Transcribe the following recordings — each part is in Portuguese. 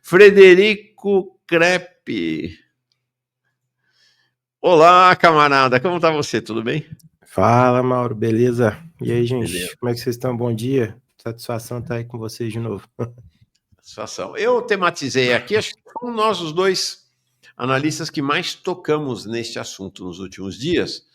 Frederico Crepe. Olá, camarada, como tá você? Tudo bem? Fala, Mauro, beleza? E aí, gente, Beleza. como é que vocês estão? Bom dia. Satisfação estar aí com vocês de novo. Satisfação. Eu tematizei aqui, acho que fomos nós os dois analistas que mais tocamos neste assunto nos últimos dias,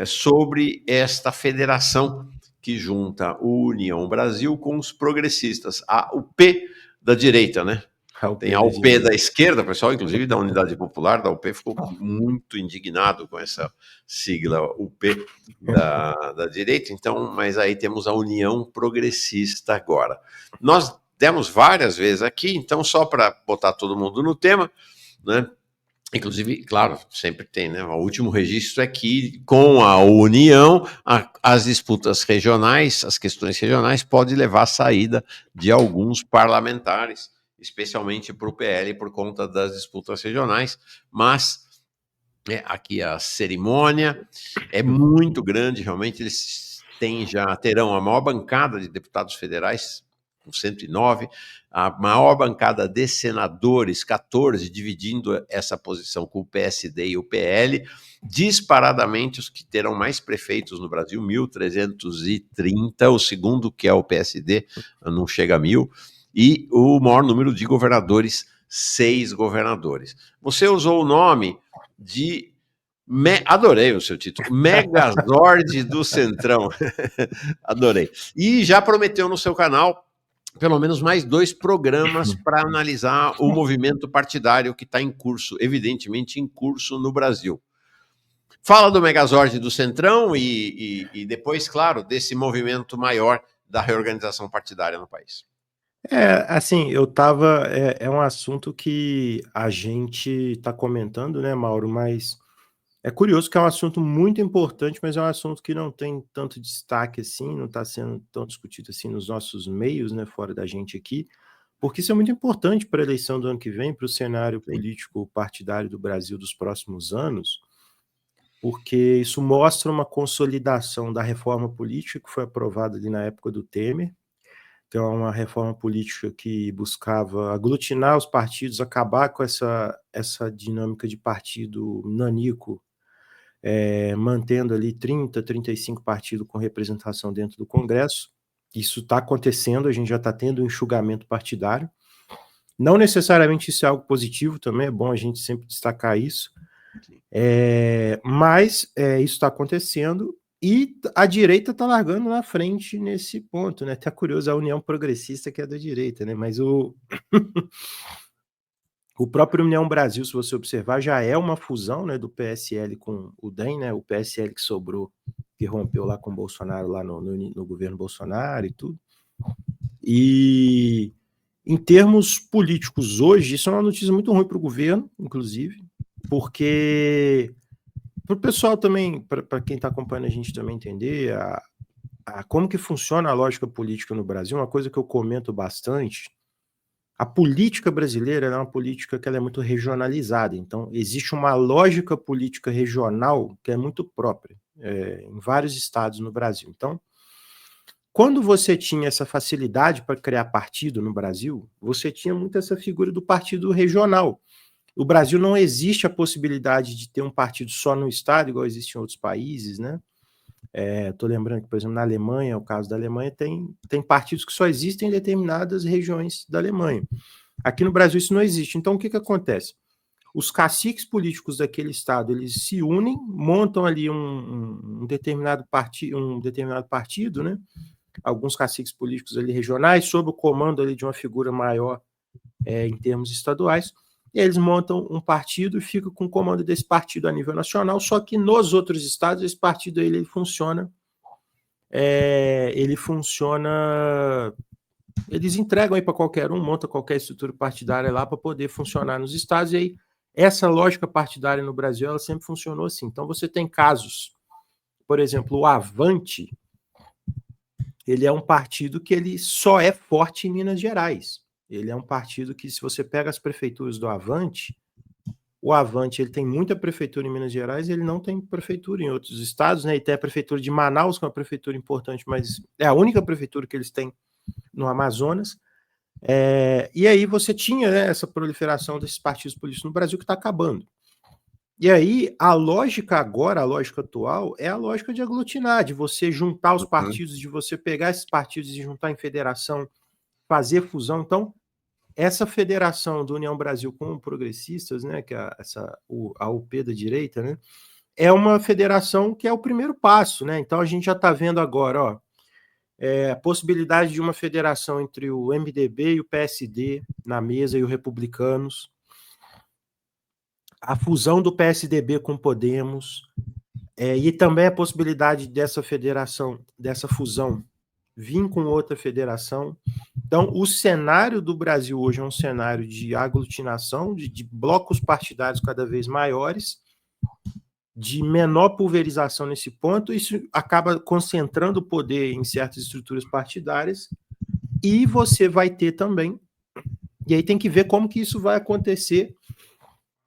sobre esta federação que junta o União Brasil com os progressistas, a UP da direita, né? Ao Tem pé a da UP da direita. esquerda, o pessoal, inclusive da Unidade Popular, da UP, ficou muito indignado com essa sigla UP da direita, então, mas aí temos a União Progressista agora. Nós demos várias vezes aqui, então, só para botar todo mundo no tema, né? Inclusive, claro, sempre tem, né? O último registro é que, com a União, as disputas regionais, as questões regionais, pode levar à saída de alguns parlamentares, especialmente para o PL, por conta das disputas regionais, mas aqui a cerimônia é muito grande, realmente, eles terão a maior bancada de deputados federais, com 109, a maior bancada de senadores, 14, dividindo essa posição com o PSD e o PL, disparadamente os que terão mais prefeitos no Brasil, 1.330, o segundo, que é o PSD, não chega a 1.000, e o maior número de governadores, 6 governadores. Você usou o nome de... Adorei o seu título, Megazord do Centrão. Adorei. E já prometeu no seu canal pelo menos mais 2 programas para analisar o movimento partidário que está em curso, evidentemente em curso no Brasil. Fala do Megazord do Centrão e depois, claro, desse movimento maior da reorganização partidária no país. Assim, eu tava. É um assunto que a gente tá comentando, né, Mauro? Mas é curioso que é um assunto muito importante, mas é um assunto que não tem tanto destaque assim, não está sendo tão discutido assim nos nossos meios, né, fora da gente aqui, porque isso é muito importante para a eleição do ano que vem, para o cenário político partidário do Brasil dos próximos anos, porque isso mostra uma consolidação da reforma política que foi aprovada ali na época do Temer. Então, é uma reforma política que buscava aglutinar os partidos, acabar com essa dinâmica de partido nanico, mantendo ali 30, 35 partidos com representação dentro do Congresso. Isso está acontecendo, a gente já está tendo um enxugamento partidário. Não necessariamente isso é algo positivo também, é bom a gente sempre destacar isso. Mas isso está acontecendo e a direita está largando na frente nesse ponto, né? Até curioso, a União Progressista que é da direita, né? Mas o próprio União Brasil, se você observar, já é uma fusão, né, do PSL com o DEM, né? O PSL que sobrou, que rompeu lá com o Bolsonaro, lá no governo Bolsonaro e tudo. E em termos políticos hoje, isso é uma notícia muito ruim para o governo, inclusive, porque para o pessoal também, para quem está acompanhando a gente também entender como que funciona a lógica política no Brasil, uma coisa que eu comento bastante, a política brasileira é uma política que ela é muito regionalizada, então existe uma lógica política regional que é muito própria em vários estados no Brasil. Então, quando você tinha essa facilidade para criar partido no Brasil, você tinha muito essa figura do partido regional. O Brasil não existe a possibilidade de ter um partido só no estado, igual existe em outros países, né? Estou lembrando que, por exemplo, na Alemanha, o caso da Alemanha, tem partidos que só existem em determinadas regiões da Alemanha. Aqui no Brasil isso não existe. Então, o que acontece? Os caciques políticos daquele estado, eles se unem, montam ali um determinado partido, né? Alguns caciques políticos ali regionais, sob o comando ali de uma figura maior em termos estaduais, e eles montam um partido e ficam com o comando desse partido a nível nacional, só que nos outros estados esse partido ele funciona, eles entregam aí para qualquer um, monta qualquer estrutura partidária lá para poder funcionar nos estados, e aí essa lógica partidária no Brasil ela sempre funcionou assim. Então você tem casos, por exemplo, o Avante, ele é um partido que ele só é forte em Minas Gerais. Ele é um partido que, se você pega as prefeituras do Avante, o Avante ele tem muita prefeitura em Minas Gerais, ele não tem prefeitura em outros estados, né? E tem a prefeitura de Manaus, que é uma prefeitura importante, mas é a única prefeitura que eles têm no Amazonas. E aí você tinha, né, essa proliferação desses partidos políticos no Brasil que está acabando. E aí a lógica agora, a lógica atual, é a lógica de aglutinar, de você juntar os partidos, de você pegar esses partidos e juntar em federação, fazer fusão. Então, essa federação do União Brasil com progressistas, né, que é a UP da direita, né, é uma federação que é o primeiro passo, né? Então a gente já está vendo agora, ó, a possibilidade de uma federação entre o MDB e o PSD na mesa e os republicanos, a fusão do PSDB com Podemos, e também a possibilidade dessa federação, dessa fusão, vir com outra federação. Então, o cenário do Brasil hoje é um cenário de aglutinação, de blocos partidários cada vez maiores, de menor pulverização nesse ponto. Isso acaba concentrando o poder em certas estruturas partidárias, e você vai ter também, e aí tem que ver como que isso vai acontecer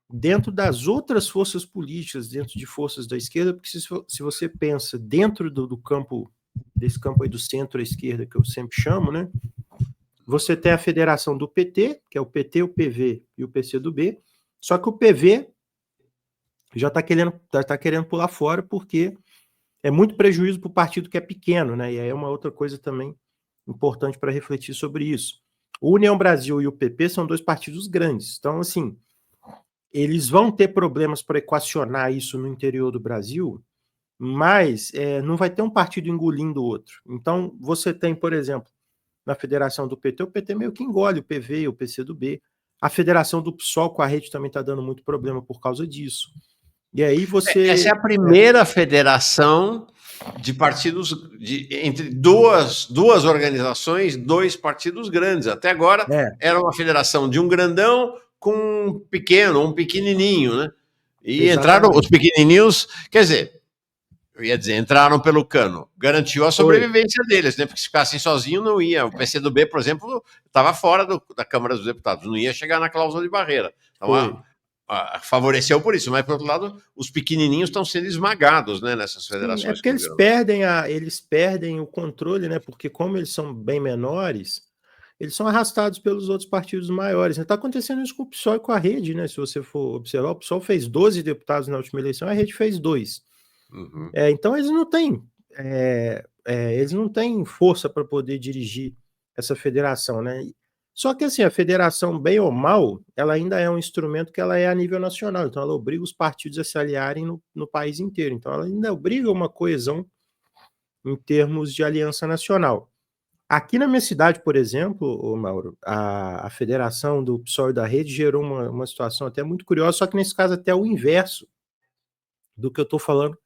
dentro das outras forças políticas, dentro de forças da esquerda, porque se você pensa dentro do campo, desse campo aí do centro-esquerda, que eu sempre chamo, né, você tem a federação do PT, que é o PT, o PV e o PCdoB, só que o PV já está querendo pular fora, porque é muito prejuízo para o partido que é pequeno, né? E aí é uma outra coisa também importante para refletir sobre isso. O União Brasil e o PP são dois partidos grandes, então, assim, eles vão ter problemas para equacionar isso no interior do Brasil, mas não vai ter um partido engolindo o outro. Então, você tem, por exemplo, na federação do PT, o PT meio que engole o PV e o PCdoB. A federação do PSOL com a rede também está dando muito problema por causa disso. E aí você... Essa é a primeira federação de partidos entre duas organizações, dois partidos grandes. Até agora era uma federação de um grandão com um pequeno, um pequenininho, né? E entraram os pequenininhos, quer dizer, eu ia dizer, entraram pelo cano. Garantiu a sobrevivência deles, né? Porque se ficassem sozinhos, não ia. O PCdoB, por exemplo, estava fora da Câmara dos Deputados, não ia chegar na cláusula de barreira. Então, favoreceu por isso, mas por outro lado, os pequenininhos estão sendo esmagados, né, nessas federações. Sim, é porque eles perdem o controle, né? Porque como eles são bem menores, eles são arrastados pelos outros partidos maiores. Está acontecendo isso com o PSOL e com a Rede, né? Se você for observar, o PSOL fez 12 deputados na última eleição, a Rede fez 2. Então eles não têm força para poder dirigir essa federação, né? Só que assim, a federação, bem ou mal, ela ainda é um instrumento que ela é a nível nacional, então ela obriga os partidos a se aliarem no país inteiro, então ela ainda obriga uma coesão em termos de aliança nacional. Aqui na minha cidade, por exemplo, Mauro, a federação do PSOL e da Rede gerou uma situação até muito curiosa, só que nesse caso até o inverso do que eu estou falando,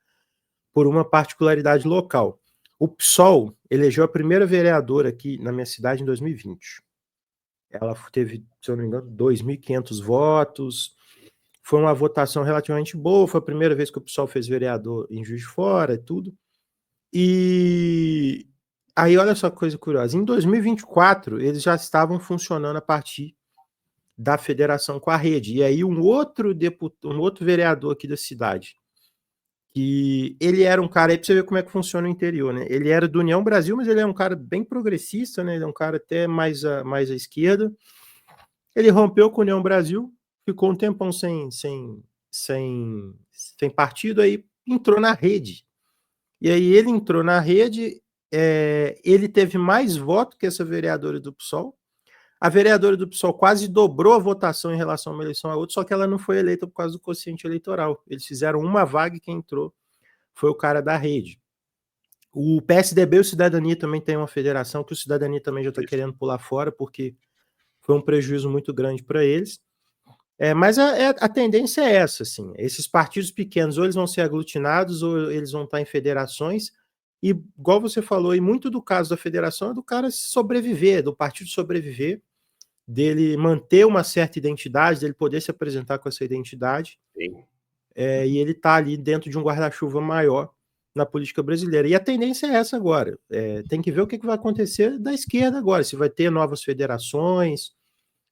por uma particularidade local. O PSOL elegeu a primeira vereadora aqui na minha cidade em 2020. Ela teve, se eu não me engano, 2.500 votos. Foi uma votação relativamente boa. Foi a primeira vez que o PSOL fez vereador em Juiz de Fora e tudo. E aí, olha só que coisa curiosa. Em 2024, eles já estavam funcionando a partir da federação com a Rede. E aí, um outro vereador aqui da cidade, que ele era um cara, aí pra você ver como é que funciona o interior, né? Ele era do União Brasil, mas ele é um cara bem progressista, né? Ele é um cara até mais à esquerda. Ele rompeu com a União Brasil, ficou um tempão sem partido, aí entrou na Rede. E aí ele entrou na Rede, ele teve mais voto que essa vereadora do PSOL. A vereadora do PSOL quase dobrou a votação em relação a uma eleição a outra, só que ela não foi eleita por causa do quociente eleitoral. Eles fizeram uma vaga e quem entrou foi o cara da Rede. O PSDB e o Cidadania também tem uma federação que o Cidadania também já está querendo pular fora, porque foi um prejuízo muito grande para eles. Mas a tendência é essa, assim, esses partidos pequenos ou eles vão ser aglutinados ou eles vão estar em federações, e igual você falou, e muito do caso da federação é do cara sobreviver, do partido sobreviver, dele manter uma certa identidade, dele poder se apresentar com essa identidade, e ele tá ali dentro de um guarda-chuva maior na política brasileira. E a tendência é essa agora. Tem que ver o que vai acontecer da esquerda agora, se vai ter novas federações,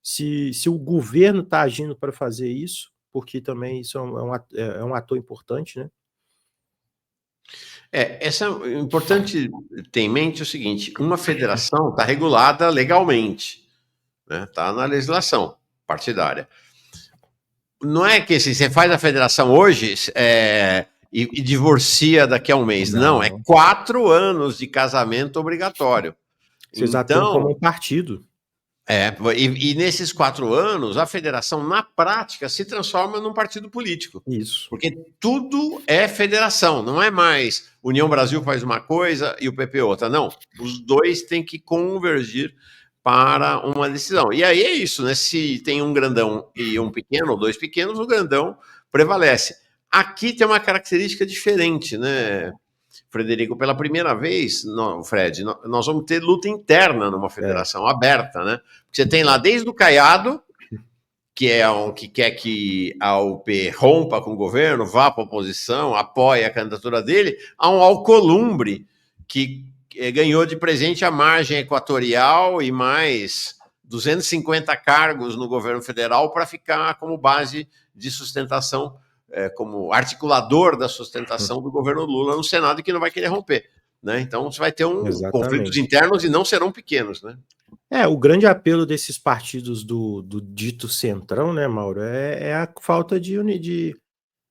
se o governo está agindo para fazer isso, porque também isso é um ator importante, né? É importante ter em mente o seguinte: uma federação está regulada legalmente. né? Está na legislação partidária. Não é que assim, você faz a federação hoje e divorcia daqui a um mês. Não, é 4 anos de casamento obrigatório. Vocês atuam como um partido. E nesses 4 anos, a federação, na prática, se transforma num partido político. Isso. Porque tudo é federação, não é mais União Brasil faz uma coisa e o PP outra. Não, os dois têm que convergir para uma decisão. E aí é isso, né? Se tem um grandão e um pequeno, ou 2 pequenos, o grandão prevalece. Aqui tem uma característica diferente, né, Frederico? Pela primeira vez, Fred, nós vamos ter luta interna numa federação aberta, né? Você tem lá desde o Caiado, que é um que quer que a UP rompa com o governo, vá para a oposição, apoie a candidatura dele, a um Alcolumbre, que ganhou de presente a margem equatorial e mais 250 cargos no governo federal para ficar como base de sustentação, como articulador da sustentação do governo Lula no Senado, e que não vai querer romper, né? Então você vai ter conflitos internos e não serão pequenos, né? O grande apelo desses partidos do dito centrão, né, Mauro, é a falta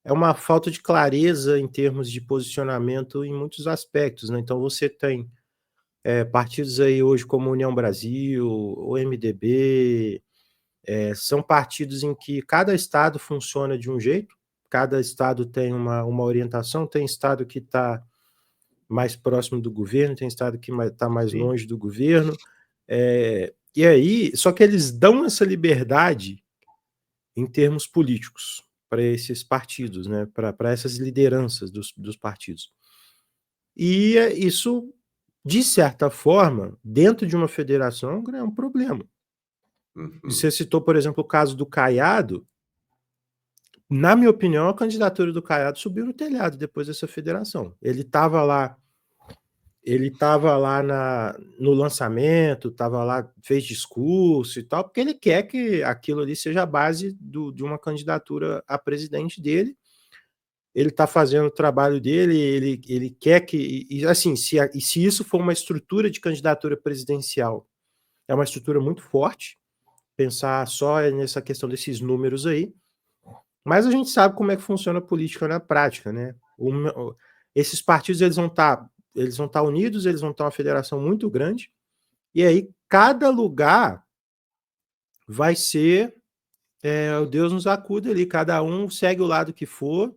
é uma falta de clareza em termos de posicionamento em muitos aspectos, né? Então você tem partidos aí hoje como União Brasil, o MDB, são partidos em que cada estado funciona de um jeito, cada estado tem uma orientação, tem estado que está mais próximo do governo, tem estado que está mais longe do governo, e aí, só que eles dão essa liberdade em termos políticos para esses partidos, né, para essas lideranças dos partidos. E isso, de certa forma, dentro de uma federação, é um problema. Você citou, por exemplo, o caso do Caiado. Na minha opinião, a candidatura do Caiado subiu no telhado depois dessa federação. Ele estava lá no lançamento, estava lá, fez discurso e tal, porque ele quer que aquilo ali seja a base de uma candidatura a presidente dele. Ele está fazendo o trabalho dele, ele quer que... E assim, se isso for uma estrutura de candidatura presidencial, é uma estrutura muito forte, pensar só nessa questão desses números aí, mas a gente sabe como é que funciona a política na prática, né? Esses partidos, eles vão estar unidos, eles vão estar uma federação muito grande, e aí cada lugar vai ser o Deus nos acuda ali, cada um segue o lado que for,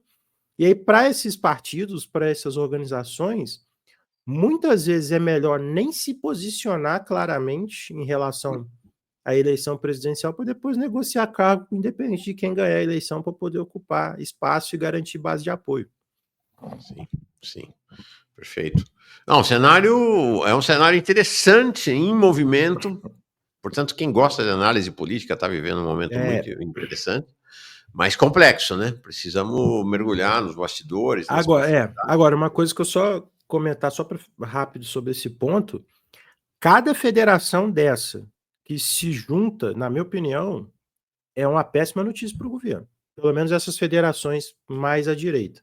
e aí para esses partidos, para essas organizações, muitas vezes é melhor nem se posicionar claramente em relação à eleição presidencial para depois negociar cargo independente de quem ganhar a eleição para poder ocupar espaço e garantir base de apoio. Sim. Perfeito. Não, o cenário é um cenário interessante, em movimento. Portanto, quem gosta de análise política está vivendo um momento muito interessante, mas complexo, né? Precisamos mergulhar nos bastidores. Agora, uma coisa que eu só comentar só rápido sobre esse ponto: cada federação dessa que se junta, na minha opinião, é uma péssima notícia para o governo. Pelo menos essas federações mais à direita.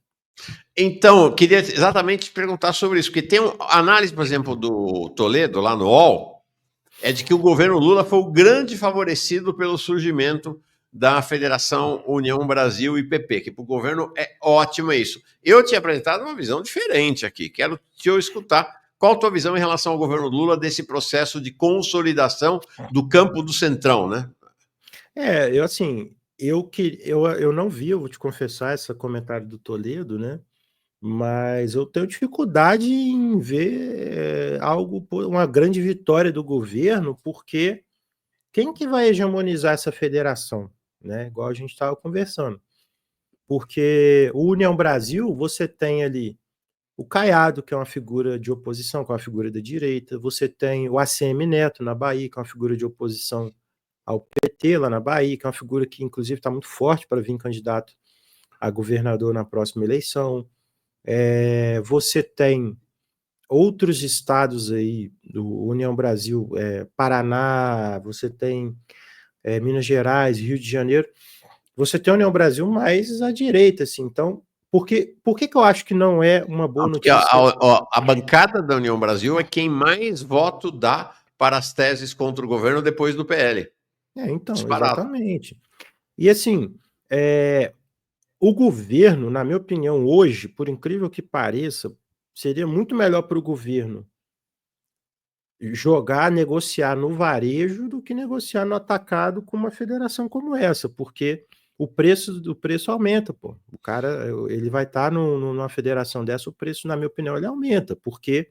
Então, eu queria exatamente te perguntar sobre isso, porque tem uma análise, por exemplo, do Toledo, lá no UOL, é de que o governo Lula foi o grande favorecido pelo surgimento da Federação União Brasil e PP, que para o governo é ótimo isso. Eu tinha apresentado uma visão diferente aqui, quero te escutar. Qual a tua visão em relação ao governo Lula desse processo de consolidação do campo do centrão, né? Eu não vi, eu vou te confessar, esse comentário do Toledo, né? Mas eu tenho dificuldade em ver uma grande vitória do governo, porque quem que vai hegemonizar essa federação, né? Igual a gente estava conversando. Porque o União Brasil, você tem ali o Caiado, que é uma figura de oposição, que é uma figura da direita, você tem o ACM Neto na Bahia, que é uma figura de oposição ao PT lá na Bahia, que é uma figura que inclusive está muito forte para vir candidato a governador na próxima eleição. Você tem outros estados aí, do União Brasil, Paraná, você tem Minas Gerais, Rio de Janeiro, você tem a União Brasil mais à direita, assim. Então, por que eu acho que não é uma boa notícia? A bancada da União Brasil é quem mais voto dá para as teses contra o governo depois do PL. Então, disparado. exatamente. E assim, o governo, na minha opinião, hoje, por incrível que pareça, seria muito melhor para o governo jogar, negociar no varejo do que negociar no atacado com uma federação como essa, porque o preço aumenta, pô. O cara, ele vai estar numa federação dessa, o preço, na minha opinião, ele aumenta, porque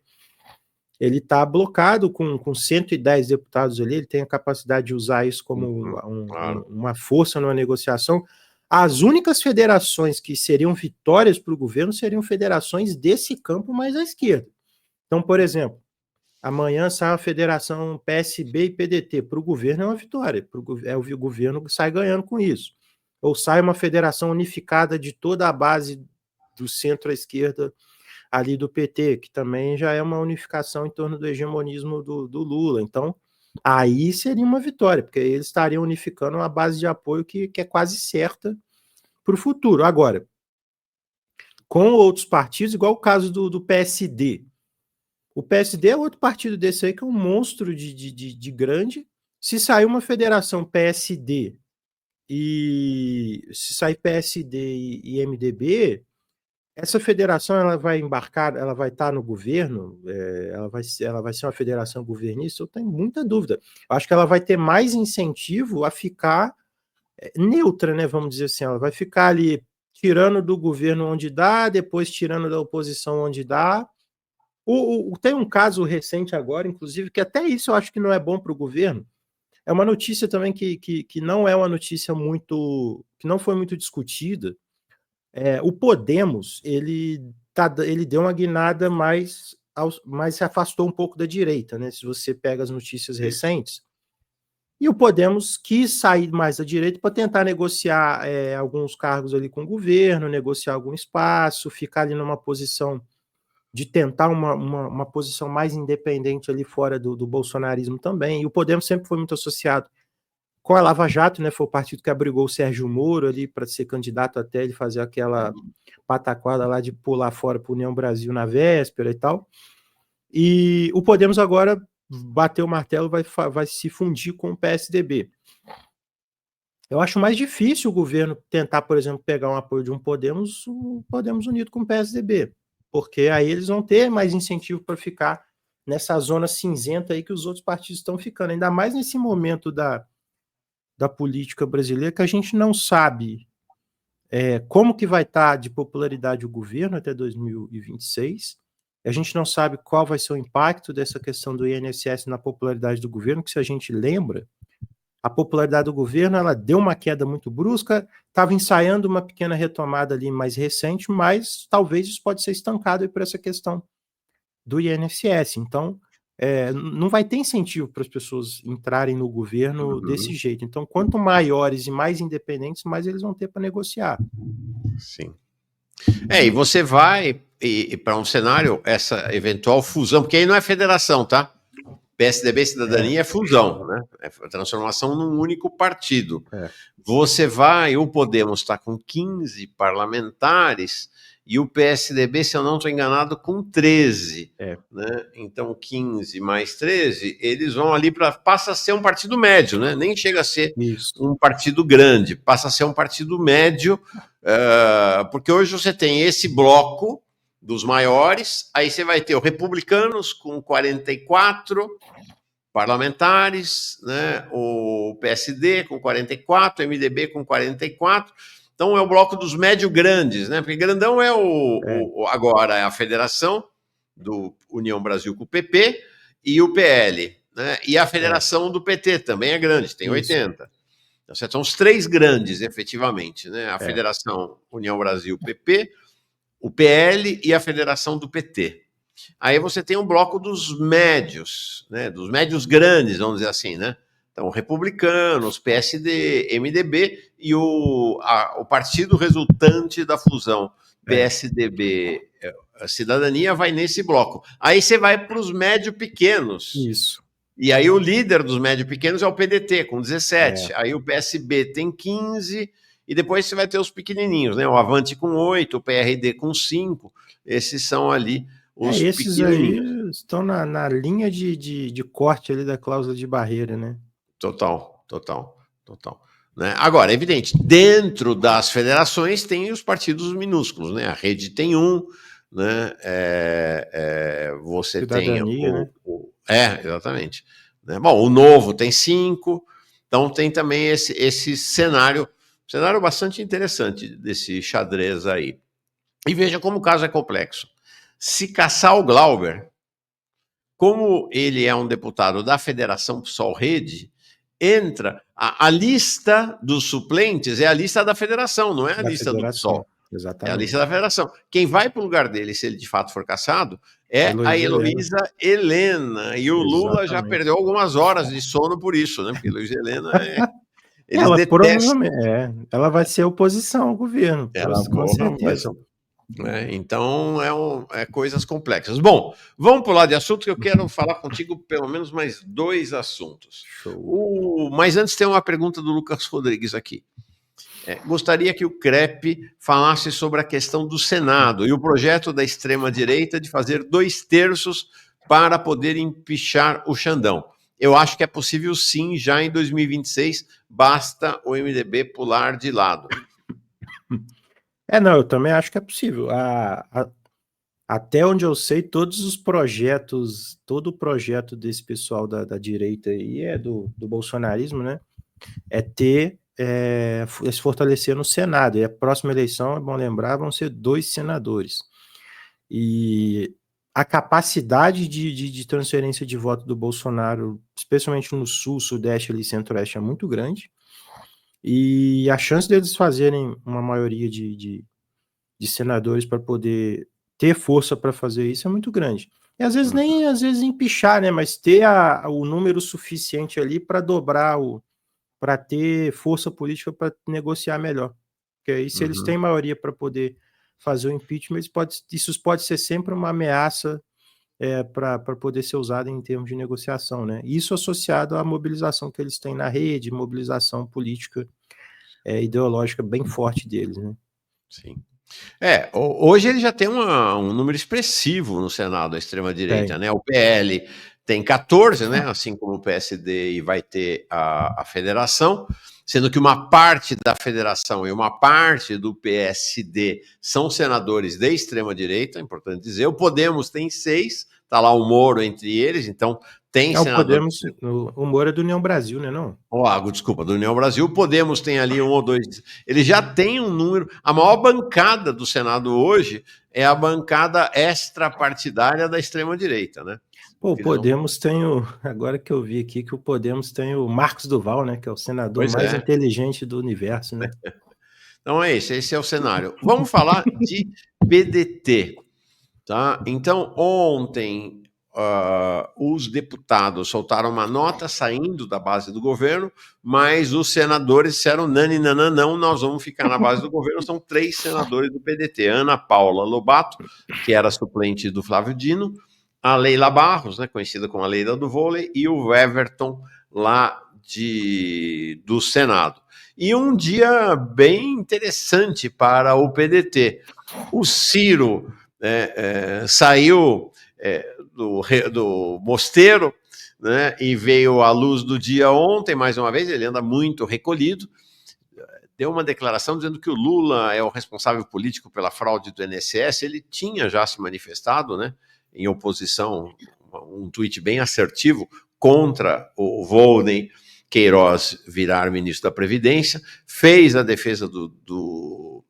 ele está blocado com 110 deputados ali, ele tem a capacidade de usar isso como Claro. uma força numa negociação. As únicas federações que seriam vitórias para o governo seriam federações desse campo mais à esquerda. Então, por exemplo, amanhã sai a federação PSB e PDT. Para o governo é uma vitória. O governo que sai ganhando com isso. Ou sai uma federação unificada de toda a base do centro à esquerda ali do PT, que também já é uma unificação em torno do hegemonismo do Lula. Então, aí seria uma vitória, porque eles estariam unificando uma base de apoio que é quase certa para o futuro. Agora, com outros partidos, igual o caso do PSD. O PSD é outro partido desse aí que é um monstro de grande. Se sair uma federação PSD se sair PSD e MDB, essa federação ela vai embarcar, ela vai estar no governo, ela vai ser uma federação governista, eu tenho muita dúvida. Eu acho que ela vai ter mais incentivo a ficar neutra, né? Vamos dizer assim, ela vai ficar ali tirando do governo onde dá, depois tirando da oposição onde dá. Tem um caso recente agora, inclusive, que até isso eu acho que não é bom para o governo. É uma notícia também que não é uma notícia muito. Que não foi muito discutida. O Podemos, ele deu uma guinada mais se afastou um pouco da direita, né? Se você pega as notícias recentes. E o Podemos quis sair mais da direita para tentar negociar alguns cargos ali com o governo, negociar algum espaço, ficar ali numa posição de tentar uma posição mais independente ali fora do bolsonarismo também. E o Podemos sempre foi muito associado com a Lava Jato, né? Foi o partido que abrigou o Sérgio Moro ali para ser candidato até ele fazer aquela pataquada lá de pular fora para a União Brasil na véspera e tal. E o Podemos agora bateu o martelo, vai se fundir com o PSDB. Eu acho mais difícil o governo tentar, por exemplo, pegar um apoio de um Podemos unido com o PSDB, porque aí eles vão ter mais incentivo para ficar nessa zona cinzenta aí que os outros partidos estão ficando, ainda mais nesse momento da política brasileira, que a gente não sabe como que vai estar de popularidade o governo até 2026, a gente não sabe qual vai ser o impacto dessa questão do INSS na popularidade do governo, que se a gente lembra, a popularidade do governo ela deu uma queda muito brusca, estava ensaiando uma pequena retomada ali mais recente, mas talvez isso pode ser estancado por essa questão do INSS. Então, não vai ter incentivo para as pessoas entrarem no governo desse jeito. Então, quanto maiores e mais independentes, mais eles vão ter para negociar. Sim. E você vai para um cenário, essa eventual fusão, porque aí não é federação, tá? PSDB e Cidadania é fusão, né? É transformação num único partido. O Podemos está com 15 parlamentares e o PSDB, se eu não estou enganado, com 13. Né? Então, 15 mais 13, eles vão ali passa a ser um partido médio, né? Nem chega a ser um partido grande, passa a ser um partido médio, porque hoje você tem esse bloco dos maiores, aí você vai ter os republicanos com 44 parlamentares, né? O PSD com 44, o MDB com 44. Então é o bloco dos médio-grandes, né? Porque grandão agora é a federação do União Brasil com o PP e o PL, né? E a federação do PT também é grande, tem 80. Então, são os três grandes, efetivamente, né? A federação União Brasil PP, o PL e a federação do PT. Aí você tem um bloco dos médios, né? Dos médios grandes, vamos dizer assim, né? Então, republicanos, PSD, MDB e o partido resultante da fusão PSDB Cidadania vai nesse bloco. Aí você vai para os médio pequenos. Isso. E aí o líder dos médio pequenos é o PDT, com 17. Aí o PSB tem 15. E depois você vai ter os pequenininhos, né? O Avante com 8, o PRD com 5. Esses são ali os esses aí estão na linha de corte ali da cláusula de barreira, né? Total. Total. Né? Agora, é evidente, dentro das federações tem os partidos minúsculos, né? A Rede tem um, né? Você tem Cidadania, né? exatamente. Né? Bom, o Novo tem 5, então tem também esse cenário bastante interessante desse xadrez aí. E veja como o caso é complexo. Se caçar o Glauber, como ele é um deputado da Federação PSOL Rede, entra a lista dos suplentes, é a lista da federação, não é a Da lista do federação, PSOL. É a lista exatamente. da federação. Quem vai para o lugar dele, se ele de fato for cassado, é a Heloísa Helena. Heloísa Helena. E o Lula já Exatamente. perdeu algumas horas de sono por isso, né? Porque a Heloísa Helena eles Ela detestam. provavelmente ela vai ser oposição ao governo, Ela com vai certeza. ser. Então, coisas complexas. Bom, vamos pular de assunto que eu quero falar contigo pelo menos mais 2 assuntos. Show. Mas antes tem uma pergunta do Lucas Rodrigues aqui. Gostaria que o Crepe falasse sobre a questão do Senado e o projeto da extrema-direita de fazer 2/3 para poder empichar o Xandão. Eu acho que é possível sim, já em 2026, basta o MDB pular de lado. Não, eu também acho que é possível. Até onde eu sei, todo o projeto desse pessoal da direita aí do bolsonarismo, né? Se fortalecer no Senado. E a próxima eleição, é bom lembrar, vão ser 2 senadores. E a capacidade de transferência de voto do Bolsonaro, especialmente no Sul, Sudeste e Centro-Oeste, é muito grande. E a chance deles fazerem uma maioria de senadores para poder ter força para fazer isso é muito grande. E às vezes empichar, né? Mas ter o número suficiente ali para dobrar para ter força política para negociar melhor. Porque aí, se eles têm maioria para poder fazer o impeachment, isso pode ser sempre uma ameaça para poder ser usado em termos de negociação, né? Isso associado à mobilização que eles têm na rede, mobilização política ideológica bem forte deles, né? Sim. Hoje ele já tem um número expressivo no Senado, a extrema-direita, né? O PL tem 14, né? Assim como o PSD, e vai ter a federação, sendo que uma parte da federação e uma parte do PSD são senadores de extrema-direita, é importante dizer. O Podemos tem 6, está lá o Moro entre eles, então tem O senadores. Podemos, o Moro é do União Brasil, né? Não? Desculpa, do União Brasil. O Podemos tem ali 1 ou 2. Ele já tem um número. A maior bancada do Senado hoje é a bancada extrapartidária da extrema-direita, né? Pô, o Podemos tem agora que eu vi aqui que o Podemos tem o Marcos Duval, né? Que é o senador mais inteligente do universo, né? Então esse é o cenário. Vamos falar de PDT, tá? Então, ontem os deputados soltaram uma nota saindo da base do governo, mas os senadores disseram nani, nanã, não, nós vamos ficar na base do governo. São 3 senadores do PDT, Ana Paula Lobato, que era suplente do Flávio Dino, a Leila Barros, né, conhecida como a Leila do vôlei, e o Everton lá do Senado. E um dia bem interessante para o PDT. O Ciro saiu do mosteiro, né, e veio à luz do dia ontem, mais uma vez. Ele anda muito recolhido. Deu uma declaração dizendo que o Lula é o responsável político pela fraude do INSS. Ele tinha já se manifestado, né, em oposição, um tweet bem assertivo contra o Volney Queiroz virar ministro da Previdência, fez a defesa do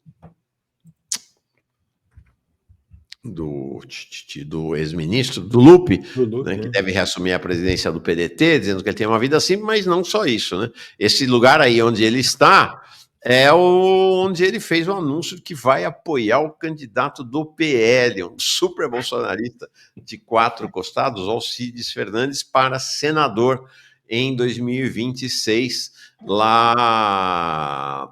ex-ministro, do Lupe, né, que deve reassumir a presidência do PDT, dizendo que ele tem uma vida simples, mas não só isso, né? Esse lugar aí onde ele está é onde ele fez o anúncio de que vai apoiar o candidato do PL, um super bolsonarista de 4 costados, Alcides Fernandes, para senador em 2026, lá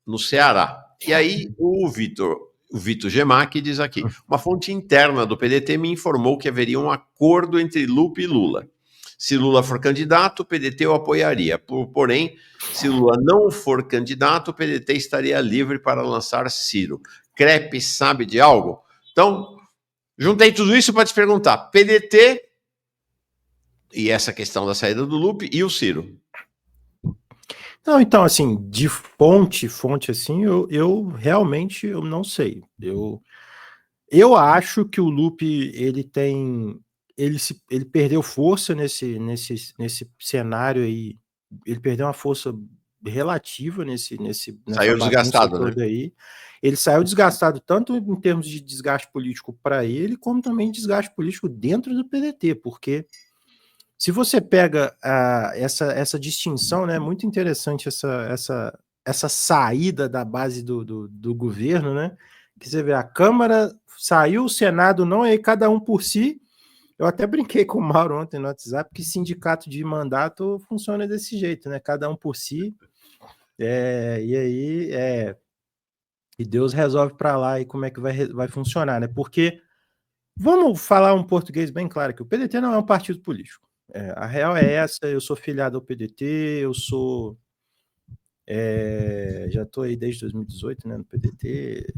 no Ceará. E aí o Vitor Gemac diz aqui: uma fonte interna do PDT me informou que haveria um acordo entre Lupe e Lula. Se Lula for candidato, o PDT o apoiaria. Porém, se Lula não for candidato, o PDT estaria livre para lançar Ciro. Crepe sabe de algo? Então, juntei tudo isso para te perguntar: PDT e essa questão da saída do Lupe e o Ciro. Não, então, assim, de fonte assim, eu realmente eu não sei. Eu acho que o Lupe ele perdeu força nesse cenário aí. Ele perdeu uma força relativa nessa Saiu bagunça desgastado, né? toda aí. Ele saiu desgastado tanto em termos de desgaste político para ele, como também desgaste político dentro do PDT, porque se você pega essa distinção, né, muito interessante essa saída da base do governo, né? Que você vê, a Câmara saiu, o Senado não, e aí cada um por si. Eu até brinquei com o Mauro ontem no WhatsApp que sindicato de mandato funciona desse jeito, né? Cada um por si. E aí, e Deus resolve para lá e como é que vai funcionar, né? Porque vamos falar um português bem claro que o PDT não é um partido político. A real é essa, eu sou filiado ao PDT, eu sou. Já estou aí desde 2018, né, no PDT.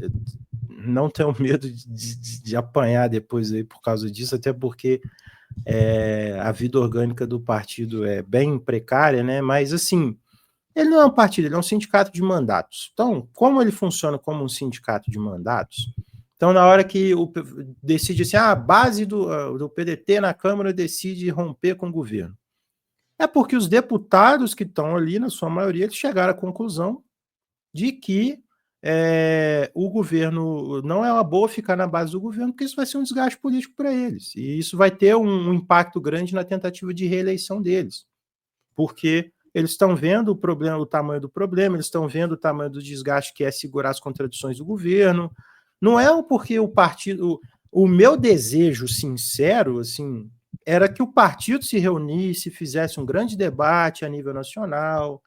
Não tenho medo de apanhar depois aí por causa disso, até porque a vida orgânica do partido é bem precária, né? Mas assim, ele não é um partido, ele é um sindicato de mandatos. Então, como ele funciona como um sindicato de mandatos? Então, na hora que decide assim, a base do PDT na Câmara decide romper com o governo. É porque os deputados que estão ali, na sua maioria, eles chegaram à conclusão de que o governo não é uma boa ficar na base do governo, porque isso vai ser um desgaste político para eles. E isso vai ter um impacto grande na tentativa de reeleição deles. Porque eles estão vendo o problema, o tamanho do problema, eles estão vendo o tamanho do desgaste que é segurar as contradições do governo. Não é porque o partido. O meu desejo sincero, assim, era que o partido se reunisse, fizesse um grande debate a nível nacional,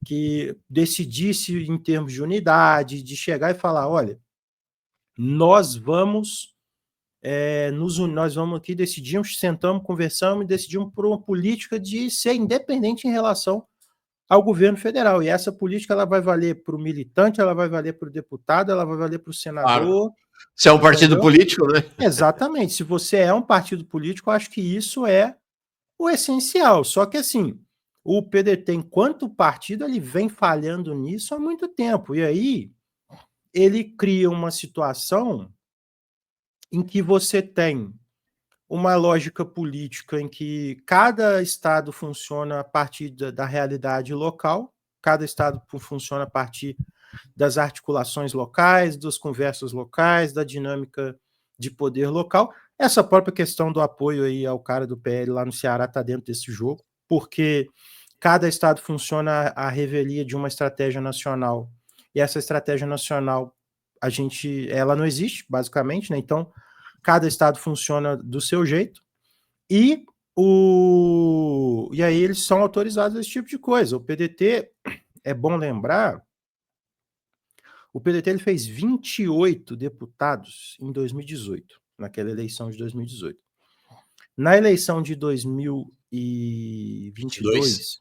que decidisse em termos de unidade, de chegar e falar: olha, nós vamos nós vamos aqui, decidimos, sentamos, conversamos e decidimos por uma política de ser independente em relação ao governo federal. E essa política ela vai valer para o militante, ela vai valer para o deputado, ela vai valer para o Claro. senador. Se é um partido Entendeu? político, né? Exatamente. Se você é um partido político, eu acho que isso é o essencial. Só que assim, o PDT, enquanto partido, ele vem falhando nisso há muito tempo. E aí ele cria uma situação em que você tem uma lógica política em que cada estado funciona a partir da realidade local, cada estado funciona a partir das articulações locais, das conversas locais, da dinâmica de poder local. Essa própria questão do apoio aí ao cara do PL lá no Ceará está dentro desse jogo, porque cada estado funciona à revelia de uma estratégia nacional, e essa estratégia nacional ela não existe, basicamente, né? Então, cada estado funciona do seu jeito, e aí eles são autorizados a esse tipo de coisa. O PDT, é bom lembrar, o PDT ele fez 28 deputados em 2018, naquela eleição de 2018. Na eleição de 2022,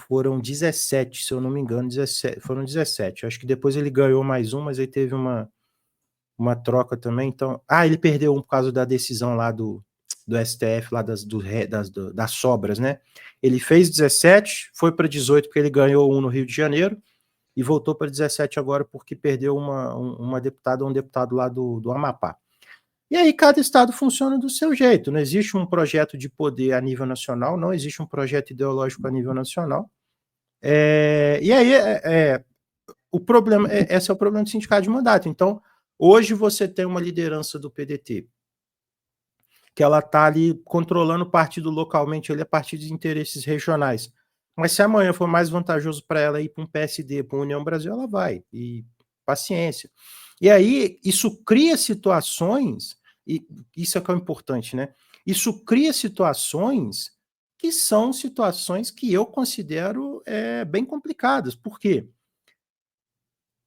foram 17, se eu não me engano, 17, foram 17. Acho que depois ele ganhou mais um, mas aí teve uma troca também. Então, ele perdeu um por causa da decisão lá do STF, lá das sobras, né? Ele fez 17, foi para 18 porque ele ganhou um no Rio de Janeiro, e voltou para 17 agora porque perdeu uma deputada ou um deputado lá do Amapá. E aí cada estado funciona do seu jeito, não existe um projeto de poder a nível nacional, não existe um projeto ideológico a nível nacional. E aí o problema, esse é o problema do sindicato de mandato. Então, hoje você tem uma liderança do PDT, que ela está ali controlando o partido localmente, ele é partido de interesses regionais. Mas se amanhã for mais vantajoso para ela ir para um PSD, para a União Brasil, ela vai. E paciência. E aí, isso cria situações, e isso é que é o importante, né? Isso cria situações que são situações que eu considero bem complicadas. Por quê?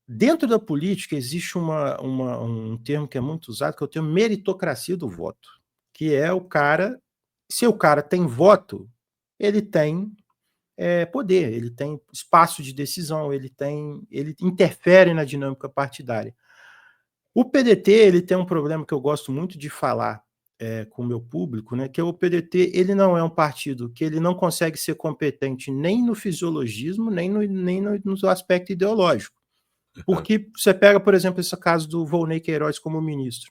Dentro da política existe um termo que é muito usado, que é o termo meritocracia do voto, que é o cara, se o cara tem voto, ele tem poder, ele tem espaço de decisão, ele interfere na dinâmica partidária. O PDT ele tem um problema que eu gosto muito de falar com o meu público, né, que o PDT ele não é um partido que ele não consegue ser competente nem no fisiologismo, nem no aspecto ideológico. Porque você pega, por exemplo, esse caso do Volney Queiroz como ministro.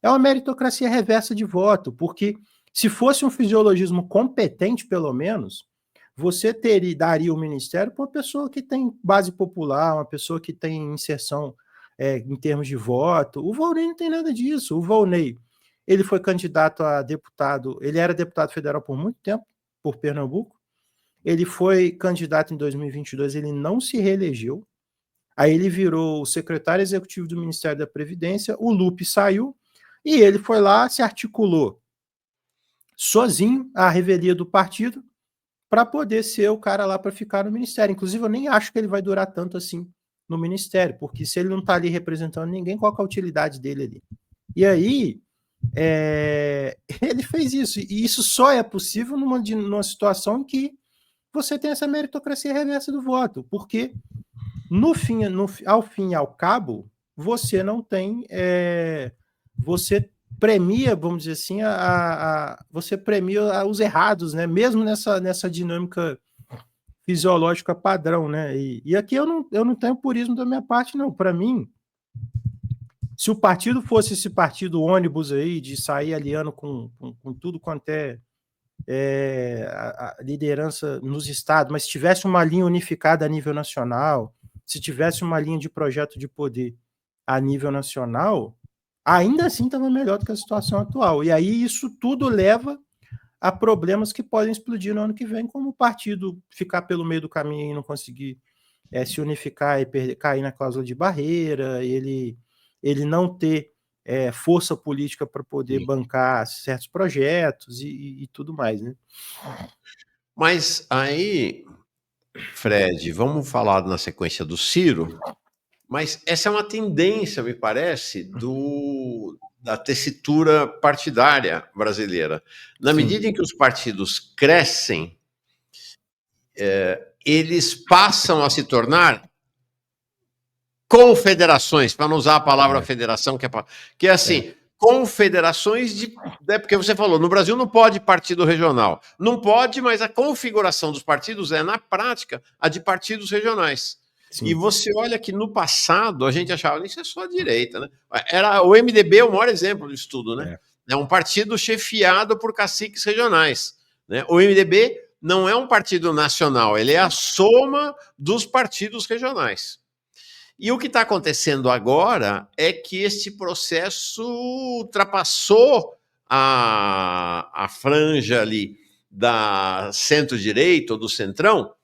É uma meritocracia reversa de voto, porque se fosse um fisiologismo competente, pelo menos, você daria o ministério para uma pessoa que tem base popular, uma pessoa que tem inserção em termos de voto. O Volney não tem nada disso. O Volney, ele foi candidato a deputado, ele era deputado federal por muito tempo, por Pernambuco. Ele foi candidato em 2022, ele não se reelegeu. Aí ele virou o secretário executivo do Ministério da Previdência, o Lupe saiu, e ele foi lá, se articulou sozinho à revelia do partido para poder ser o cara lá para ficar no ministério. Inclusive, eu nem acho que ele vai durar tanto assim no ministério, porque se ele não está ali representando ninguém, qual que é a utilidade dele ali? E aí, ele fez isso, e isso só é possível numa situação em que você tem essa meritocracia reversa do voto, porque ao fim e ao cabo, você não tem. Você premia, vamos dizer assim, você premia os errados, né? Mesmo nessa dinâmica fisiológica padrão, né? E aqui eu não tenho purismo da minha parte, não. Para mim, se o partido fosse esse partido ônibus aí, de sair aliando com tudo quanto a liderança nos estados, mas se tivesse uma linha unificada a nível nacional, se tivesse uma linha de projeto de poder a nível nacional, ainda assim estava melhor do que a situação atual. E aí isso tudo leva a problemas que podem explodir no ano que vem, como o partido ficar pelo meio do caminho e não conseguir se unificar e cair na cláusula de barreira, ele não ter força política para poder bancar certos projetos e tudo mais, né? Mas aí, Fred, vamos falar na sequência do Ciro, mas essa é uma tendência, me parece, da tessitura partidária brasileira. Na medida em que os partidos crescem, eles passam a se tornar confederações, para não usar a palavra federação, que é assim, confederações de... Porque você falou, no Brasil não pode partido regional. Não pode, mas a configuração dos partidos é, na prática, a de partidos regionais. Sim. E você olha que no passado a gente achava isso é só a direita, né? O MDB é o maior exemplo disso tudo, né? É um partido chefiado por caciques regionais, né? O MDB não é um partido nacional, ele é a soma dos partidos regionais. E o que está acontecendo agora é que este processo ultrapassou a franja ali da centro-direita ou do centrão,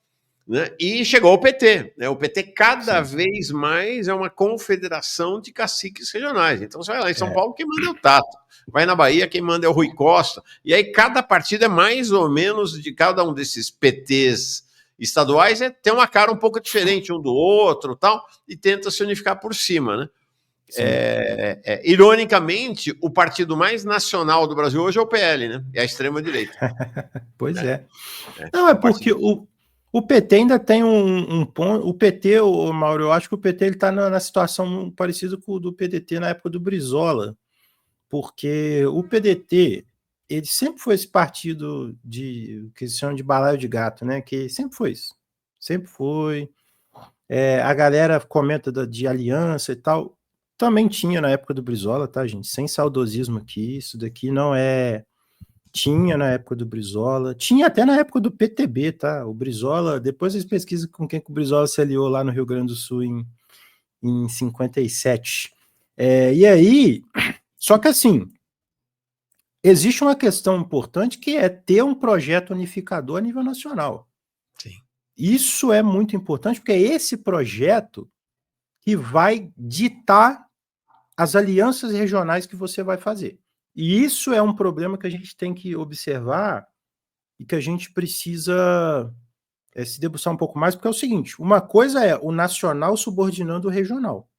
né, e chegou ao PT. Né? O PT cada vez mais é uma confederação de caciques regionais. Então você vai lá em São Paulo, quem manda é o Tato. Vai na Bahia, quem manda é o Rui Costa. E aí cada partido é mais ou menos de cada um desses PTs estaduais tem uma cara um pouco diferente um do outro tal, e tenta se unificar por cima, né? Ironicamente, o partido mais nacional do Brasil hoje é o PL, né? É a extrema-direita. Pois é. Não, é porque o PT ainda tem um ponto. O PT, Mauro, eu acho que o PT está na situação parecida com o do PDT na época do Brizola, porque o PDT ele sempre foi esse partido que eles chamam de balaio de gato, né? Que sempre foi isso. Sempre foi. A galera comenta de aliança e tal. Também tinha na época do Brizola, tá, gente? Sem saudosismo aqui. Isso daqui não é... Tinha na época do Brizola. Tinha até na época do PTB, tá? O Brizola... Depois vocês pesquisam com quem que o Brizola se aliou lá no Rio Grande do Sul em 57. E aí... Só que assim... Existe uma questão importante que é ter um projeto unificador a nível nacional. Sim. Isso é muito importante, porque é esse projeto que vai ditar as alianças regionais que você vai fazer. E isso é um problema que a gente tem que observar e que a gente precisa se debruçar um pouco mais, porque é o seguinte, uma coisa é o nacional subordinando o regional.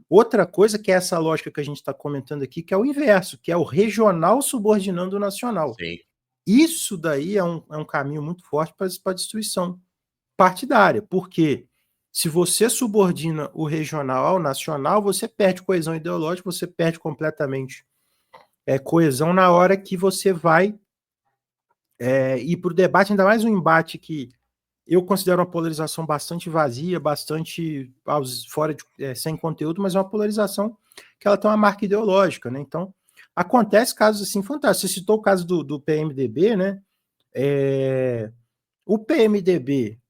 Outra coisa que é essa lógica que a gente está comentando aqui, que é o inverso, que é o regional subordinando o nacional. Sim. Isso daí é um caminho muito forte para a destruição partidária, porque se você subordina o regional ao nacional, você perde coesão ideológica, você perde completamente coesão na hora que você vai ir para o debate, ainda mais um embate que eu considero uma polarização bastante vazia, bastante fora sem conteúdo, mas é uma polarização que ela tem uma marca ideológica, né? Então, acontece casos assim fantásticos. Você citou o caso do PMDB, né? O PMDB,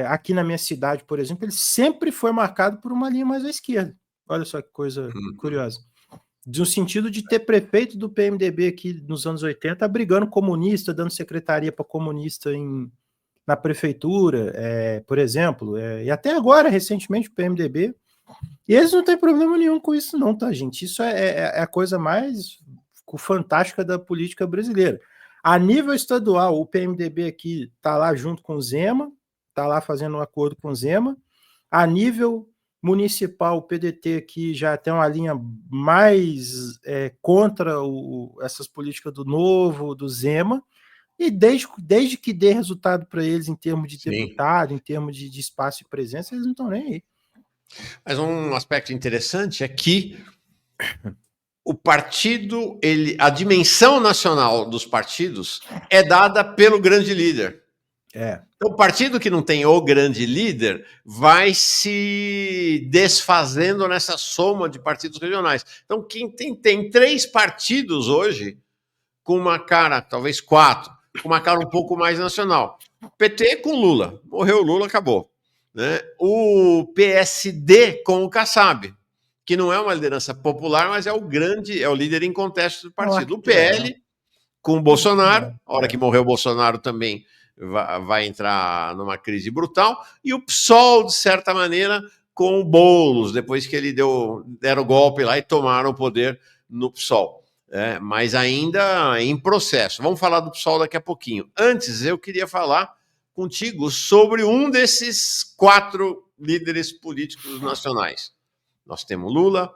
aqui na minha cidade, por exemplo, ele sempre foi marcado por uma linha mais à esquerda. Olha só que coisa curiosa. No sentido de ter prefeito do PMDB aqui nos anos 80 brigando comunista, dando secretaria para comunista na prefeitura, por exemplo, e até agora, recentemente, o PMDB, e eles não têm problema nenhum com isso não, tá, gente? Isso é a coisa mais fantástica da política brasileira. A nível estadual, o PMDB aqui está lá junto com o Zema, está lá fazendo um acordo com o Zema. A nível municipal, o PDT aqui já tem uma linha mais contra essas políticas do Novo, do Zema, e desde que dê resultado para eles em termos de deputado, em termos de espaço e presença, eles não estão nem aí. Mas um aspecto interessante é que o partido, a dimensão nacional dos partidos é dada pelo grande líder. Então, o partido que não tem o grande líder vai se desfazendo nessa soma de partidos regionais. Então, quem tem 3 partidos hoje, com uma cara, talvez 4, com uma cara um pouco mais nacional. PT com Lula. Morreu o Lula, acabou. Né? O PSD com o Kassab, que não é uma liderança popular, mas é o líder em contexto do partido. O PL com o Bolsonaro, a hora que morreu o Bolsonaro também vai entrar numa crise brutal, e o PSOL, de certa maneira, com o Boulos, depois que ele deram o golpe lá e tomaram o poder no PSOL. Mas ainda em processo. Vamos falar do PSOL daqui a pouquinho. Antes, eu queria falar contigo sobre um desses 4 líderes políticos nacionais. Nós temos Lula,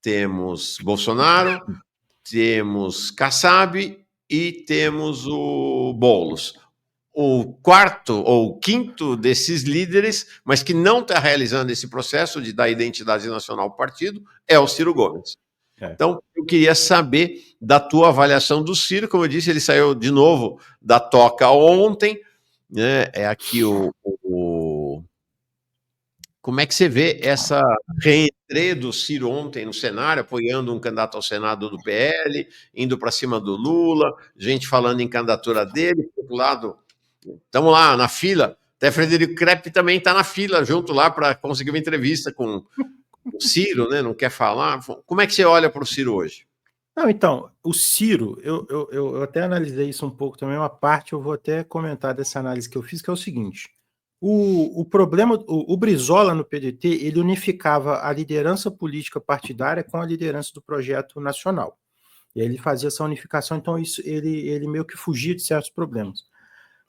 temos Bolsonaro, temos Kassab e temos o Boulos. O 4º ou 5º desses líderes, mas que não está realizando esse processo de dar identidade nacional ao partido, é o Ciro Gomes. Então, eu queria saber da tua avaliação do Ciro. Como eu disse, ele saiu de novo da toca ontem, né? É aqui Como é que você vê essa reentrê do Ciro ontem no cenário, apoiando um candidato ao Senado do PL, indo para cima do Lula, gente falando em candidatura dele, por outro lado, estamos lá na fila, até Frederico Crepe também está na fila junto lá para conseguir uma entrevista com o Ciro, né? Não quer falar. Como é que você olha para o Ciro hoje? Não, então, o Ciro, eu até analisei isso um pouco também, uma parte eu vou até comentar dessa análise que eu fiz, que é o seguinte: o problema, o Brizola no PDT, ele unificava a liderança política partidária com a liderança do projeto nacional. E aí ele fazia essa unificação, então isso ele meio que fugia de certos problemas.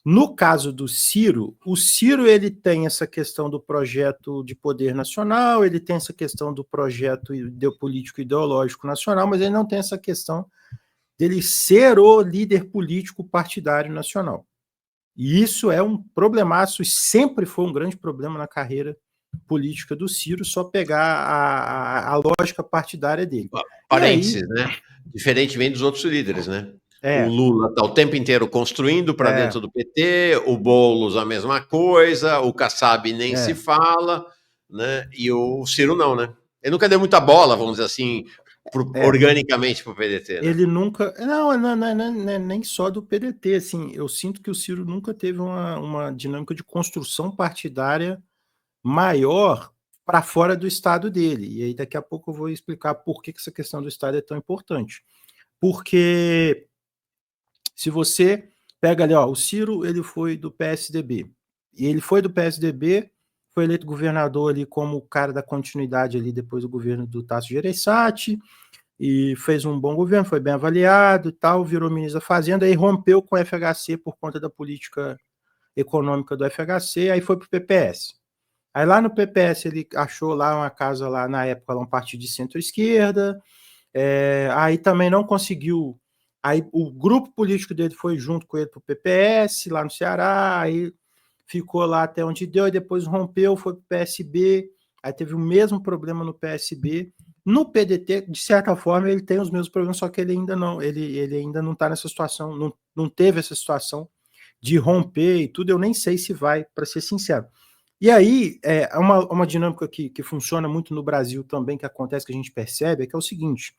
No caso do Ciro, o Ciro ele tem essa questão do projeto de poder nacional, ele tem essa questão do projeto político ideológico nacional, mas ele não tem essa questão dele ser o líder político partidário nacional. E isso é um problemaço, e sempre foi um grande problema na carreira política do Ciro, só pegar a lógica partidária dele. Parênteses, né? Diferentemente dos outros líderes, né? O Lula está o tempo inteiro construindo para dentro do PT, o Boulos a mesma coisa, o Kassab nem se fala, né? E o Ciro não, né? Ele nunca deu muita bola, vamos dizer assim, organicamente para o PDT. Né? Ele nunca. Não, nem só do PDT. Assim, eu sinto que o Ciro nunca teve uma dinâmica de construção partidária maior para fora do estado dele. E aí daqui a pouco eu vou explicar por que essa questão do estado é tão importante. Porque se você pega ali, o Ciro, ele foi do PSDB. E ele foi do PSDB, foi eleito governador ali como o cara da continuidade ali depois do governo do Tasso Gereissati, e fez um bom governo, foi bem avaliado e tal, virou ministro da Fazenda, e rompeu com o FHC por conta da política econômica do FHC, aí foi para o PPS. Aí lá no PPS ele achou lá uma casa lá, na época, lá um partido de centro-esquerda, aí também não conseguiu. Aí o grupo político dele foi junto com ele para o PPS, lá no Ceará, aí ficou lá até onde deu, e depois rompeu, foi para o PSB, aí teve o mesmo problema no PSB, No PDT, de certa forma, ele tem os mesmos problemas, só que ele ainda não está nessa situação, não teve essa situação de romper e tudo, eu nem sei se vai, para ser sincero. E aí, uma dinâmica que funciona muito no Brasil também, que acontece, que a gente percebe, é que é o seguinte: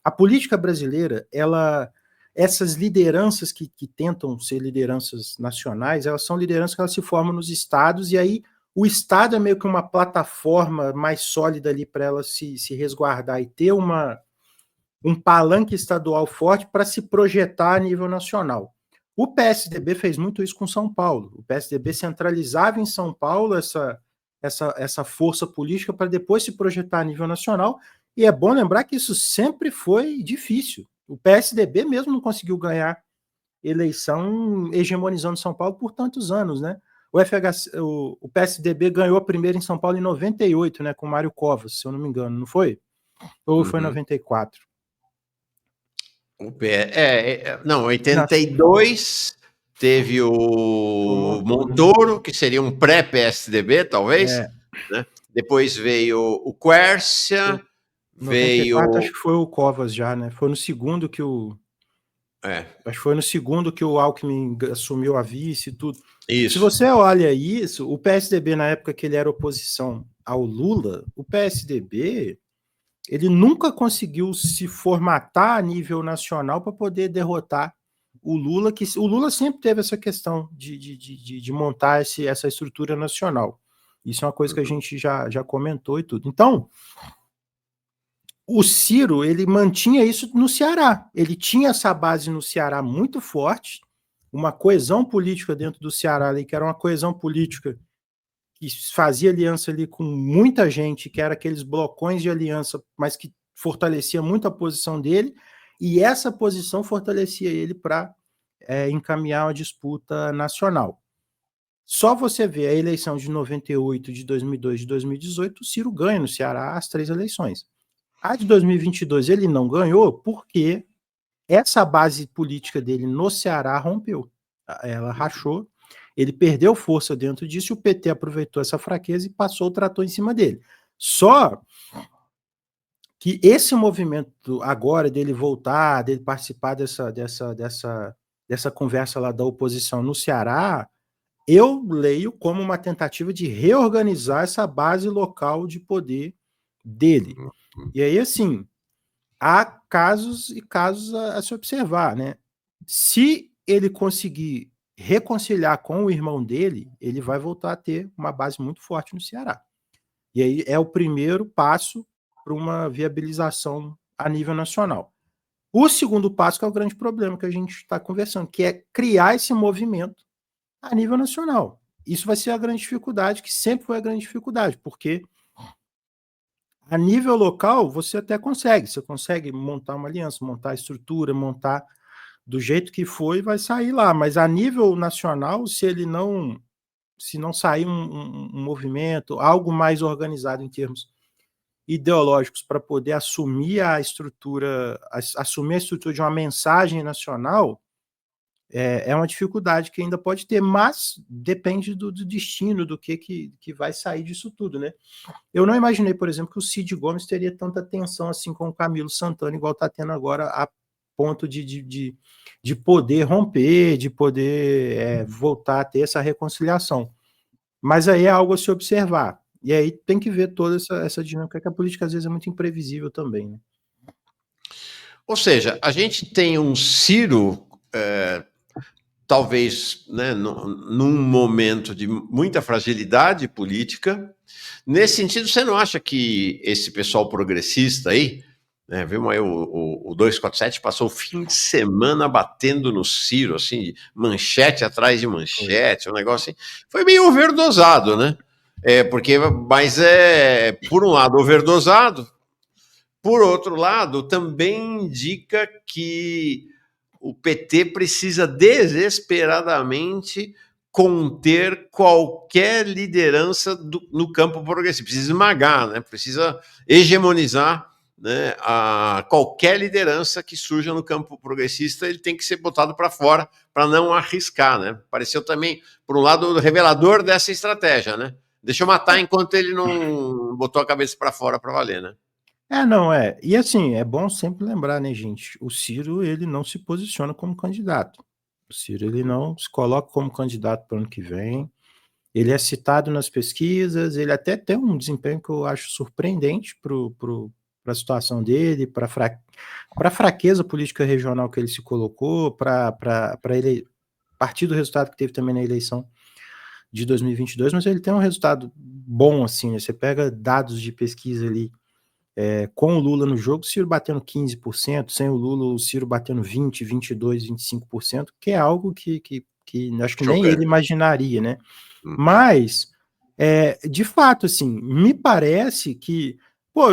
a política brasileira, essas lideranças que tentam ser lideranças nacionais, elas são lideranças que elas se formam nos estados, e aí o estado é meio que uma plataforma mais sólida ali para ela se resguardar e ter um palanque estadual forte para se projetar a nível nacional. O PSDB fez muito isso com São Paulo. O PSDB centralizava em São Paulo essa força política para depois se projetar a nível nacional. E é bom lembrar que isso sempre foi difícil. O PSDB mesmo não conseguiu ganhar eleição hegemonizando São Paulo por tantos anos, né? O PSDB ganhou a primeira em São Paulo em 98, né, com Mário Covas, se eu não me engano, não foi? Ou foi em 94? Não, 82 teve o Montoro, que seria um pré-PSDB, talvez, né? Depois veio o Quércia, 94, acho que foi o Covas já, né? Foi no segundo que acho que foi no segundo que o Alckmin assumiu a vice e tudo. Isso. Se você olha isso, o PSDB, na época que ele era oposição ao Lula, o PSDB, ele nunca conseguiu se formatar a nível nacional para poder derrotar o Lula, que o Lula sempre teve essa questão de montar essa estrutura nacional. Isso é uma coisa que a gente já comentou e tudo. Então, o Ciro, ele mantinha isso no Ceará. Ele tinha essa base no Ceará muito forte, uma coesão política dentro do Ceará ali, que era uma coesão política que fazia aliança ali com muita gente, que era aqueles blocões de aliança, mas que fortalecia muito a posição dele, e essa posição fortalecia ele para encaminhar uma disputa nacional. Só você vê a eleição de 98, de 2002, de 2018, o Ciro ganha no Ceará as 3 eleições. A de 2022 ele não ganhou porque essa base política dele no Ceará rompeu. Ela rachou, ele perdeu força dentro disso e o PT aproveitou essa fraqueza e passou o trator em cima dele. Só que esse movimento agora dele voltar, dele participar dessa conversa lá da oposição no Ceará, eu leio como uma tentativa de reorganizar essa base local de poder dele. E aí, assim, há casos e casos a se observar, né? Se ele conseguir reconciliar com o irmão dele, ele vai voltar a ter uma base muito forte no Ceará. E aí é o primeiro passo para uma viabilização a nível nacional. O segundo passo, que é o grande problema que a gente está conversando, que é criar esse movimento a nível nacional. Isso vai ser a grande dificuldade, que sempre foi a grande dificuldade, porque a nível local você até consegue, você consegue montar uma aliança, montar a estrutura, montar do jeito que foi, vai sair lá, mas a nível nacional, se não sair um movimento, algo mais organizado em termos ideológicos para poder assumir a estrutura de uma mensagem nacional, é uma dificuldade que ainda pode ter, mas depende do destino, do que vai sair disso tudo, né? Eu não imaginei, por exemplo, que o Cid Gomes teria tanta tensão assim com o Camilo Santana, igual está tendo agora, a ponto de poder romper, de poder voltar a ter essa reconciliação. Mas aí é algo a se observar. E aí tem que ver toda essa dinâmica, que a política às vezes é muito imprevisível também, né? Ou seja, a gente tem um Ciro, talvez, né, num momento de muita fragilidade política. Nesse sentido, você não acha que esse pessoal progressista aí, né, vimos aí o 247 passou o fim de semana batendo no Ciro, assim, manchete atrás de manchete, um negócio assim, foi meio overdosado, né? Mas por um lado, overdosado, por outro lado, também indica que o PT precisa desesperadamente conter qualquer liderança no campo progressista, precisa esmagar, né? Precisa hegemonizar, né, qualquer liderança que surja no campo progressista, ele tem que ser botado para fora para não arriscar, né? Pareceu também, por um lado, revelador dessa estratégia, né? Deixa eu matar enquanto ele não botou a cabeça para fora para valer, né? Não, e assim, é bom sempre lembrar, né, gente, o Ciro, ele não se posiciona como candidato. O Ciro, ele não se coloca como candidato para o ano que vem. Ele é citado nas pesquisas, ele até tem um desempenho que eu acho surpreendente para a situação dele, para a fraqueza política regional que ele se colocou, para ele partir do resultado que teve também na eleição de 2022, mas ele tem um resultado bom, assim, né? Você pega dados de pesquisa ali, com o Lula no jogo, o Ciro batendo 15%, sem o Lula, o Ciro batendo 20%, 22%, 25%, que é algo que acho que nem ele Chocante. imaginaria, né? Hum. Mas, de fato, assim, me parece que. Pô,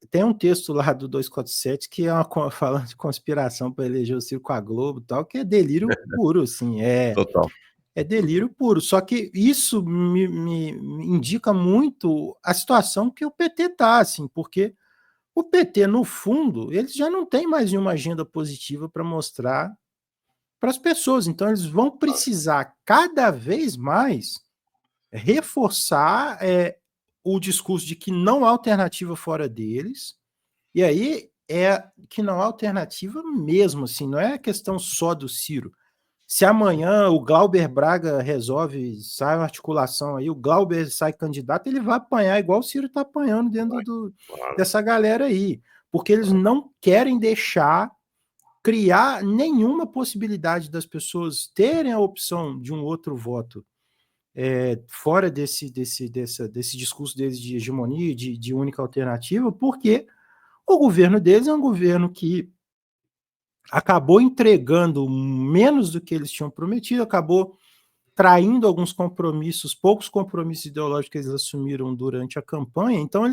tem um texto lá do 247 que é falando de conspiração para eleger o Ciro com a Globo e tal, que é delírio puro, assim, Total. é delírio puro. Só que isso me indica muito a situação que o PT está, assim, porque o PT, no fundo, eles já não têm mais nenhuma agenda positiva para mostrar para as pessoas. Então, eles vão precisar cada vez mais reforçar o discurso de que não há alternativa fora deles, e aí que não há alternativa mesmo, assim, não é questão só do Ciro. Se amanhã o Glauber Braga resolve, sai uma articulação aí, o Glauber sai candidato, ele vai apanhar igual o Ciro está apanhando dentro Claro. dessa galera aí, porque eles não querem deixar criar nenhuma possibilidade das pessoas terem a opção de um outro voto fora desse discurso deles de hegemonia, de única alternativa, porque o governo deles é um governo que acabou entregando menos do que eles tinham prometido, acabou traindo alguns compromissos, poucos compromissos ideológicos que eles assumiram durante a campanha, então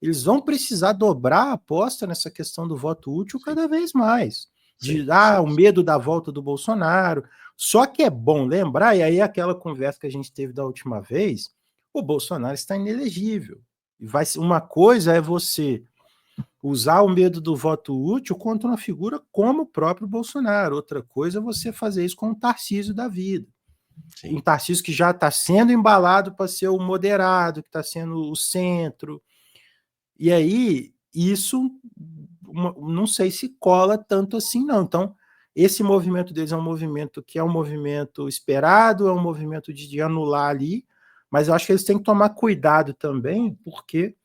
eles vão precisar dobrar a aposta nessa questão do voto útil Sim, cada vez mais. sim, sim. O medo da volta do Bolsonaro. Só que é bom lembrar, e aí aquela conversa que a gente teve da última vez, o Bolsonaro está inelegível. Uma coisa é você usar o medo do voto útil contra uma figura como o próprio Bolsonaro. Outra coisa é você fazer isso com o Tarcísio da vida. Um Sim. Tarcísio que já está sendo embalado para ser o moderado, que está sendo o centro. E aí, isso não sei se cola tanto assim, não. Então, esse movimento deles é um movimento que é um movimento esperado, é um movimento de anular ali, mas eu acho que eles têm que tomar cuidado também, porque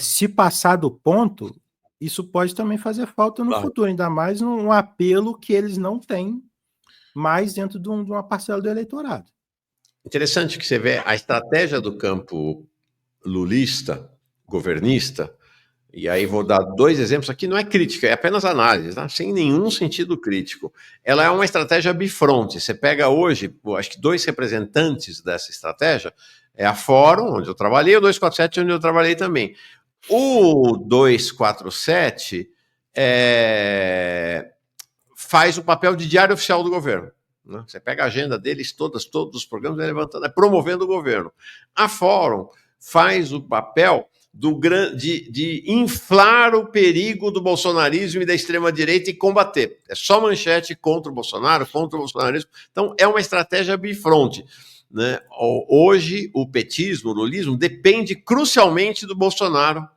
se passar do ponto, isso pode também fazer falta no Claro. futuro, ainda mais um apelo que eles não têm mais dentro de uma parcela do eleitorado. Interessante que você vê a estratégia do campo lulista, governista, e aí vou dar dois exemplos aqui, não é crítica, é apenas análise, tá? Sem nenhum sentido crítico. Ela é uma estratégia bifronte. Você pega hoje, acho que dois representantes dessa estratégia, é a Fórum, onde eu trabalhei, o 247, onde eu trabalhei também. O 247 faz o papel de diário oficial do governo. Né? Você pega a agenda deles, todos os programas, levantando, promovendo o governo. A Fórum faz o papel de inflar o perigo do bolsonarismo e da extrema-direita e combater. É só manchete contra o Bolsonaro, contra o bolsonarismo. Então, é uma estratégia bifronte. Né? Hoje, o petismo, o lulismo, depende crucialmente do Bolsonaro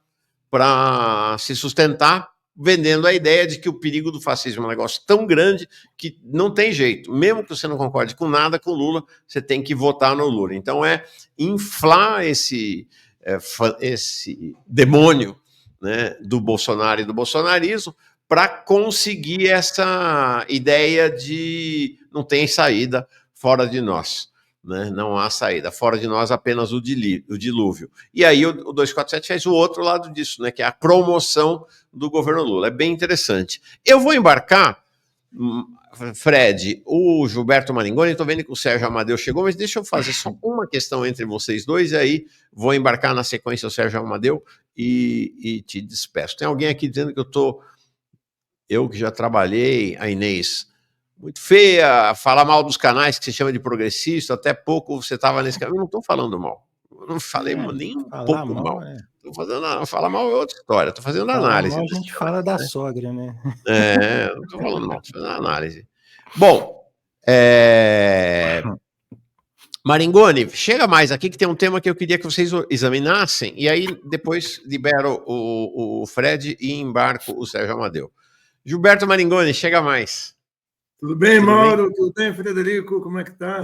para se sustentar, vendendo a ideia de que o perigo do fascismo é um negócio tão grande que não tem jeito. Mesmo que você não concorde com nada com o Lula, você tem que votar no Lula. Então é inflar esse demônio, né, do Bolsonaro e do bolsonarismo para conseguir essa ideia de não tem saída fora de nós. Né? Não há saída. Fora de nós, apenas o dilúvio. E aí o 247 fez o outro lado disso, né? Que é a promoção do governo Lula. É bem interessante. Eu vou embarcar, Fred, o Gilberto Maringoni, estou vendo que o Sérgio Amadeu chegou, mas deixa eu fazer só uma questão entre vocês dois, e aí vou embarcar na sequência o Sérgio Amadeu e te despeço. Tem alguém aqui dizendo que eu que já trabalhei, a Inês, muito feia, falar mal dos canais que se chama de progressista, até pouco você estava nesse caminho. Eu não estou falando mal, eu não falei nem um Falar pouco mal, mal. Estou fazendo, falar mal é outra história, estou fazendo falar análise mal a da gente história. fala da Né? sogra, né? Não estou falando mal, estou fazendo análise. Bom, é, Maringoni, chega mais aqui que tem um tema que eu queria que vocês examinassem, e aí depois libero o Fred e embarco o Sérgio Amadeu. Gilberto Maringoni, chega mais. Tudo bem, Mauro? Tudo bem, Frederico? Como é que tá?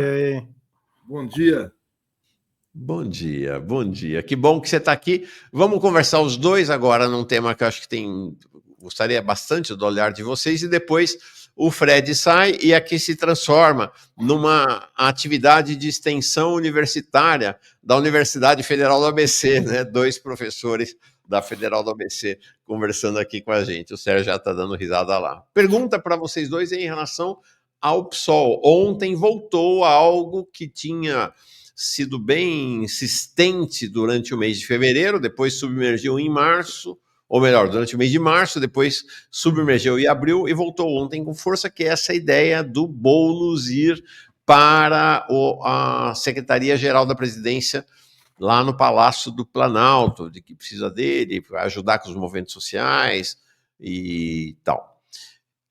Bom dia. Bom dia, bom dia. Que bom que você está aqui. Vamos conversar os dois agora num tema que eu acho que gostaria bastante do olhar de vocês, e depois o Fred sai e aqui se transforma numa atividade de extensão universitária da Universidade Federal do ABC, né? 2 professores da Federal do ABC conversando aqui com a gente. O Sérgio já está dando risada lá. Pergunta para vocês dois em relação ao PSOL. Ontem voltou a algo que tinha sido bem insistente durante o mês de fevereiro, depois submergiu em março, ou melhor, durante o mês de março, depois submergiu em abril e voltou ontem com força, que é essa ideia do Boulos ir para a Secretaria-Geral da Presidência, lá no Palácio do Planalto, de que precisa dele, para ajudar com os movimentos sociais e tal.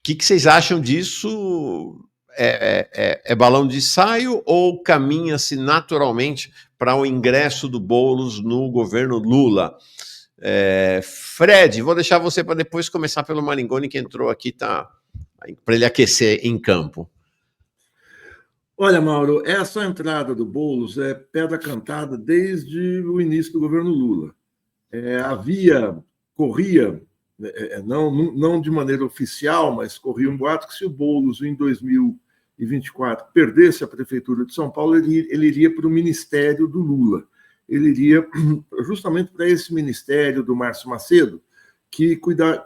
O que vocês acham disso? É balão de ensaio ou caminha-se naturalmente para o ingresso do Boulos no governo Lula? Fred, vou deixar você para depois começar pelo Maringoni, que entrou aqui, para ele aquecer em campo. Olha, Mauro, essa entrada do Boulos é pedra cantada desde o início do governo Lula. Corria, não de maneira oficial, mas corria um boato que se o Boulos, em 2024, perdesse a Prefeitura de São Paulo, ele iria para o Ministério do Lula. Ele iria justamente para esse ministério do Márcio Macedo, que cuida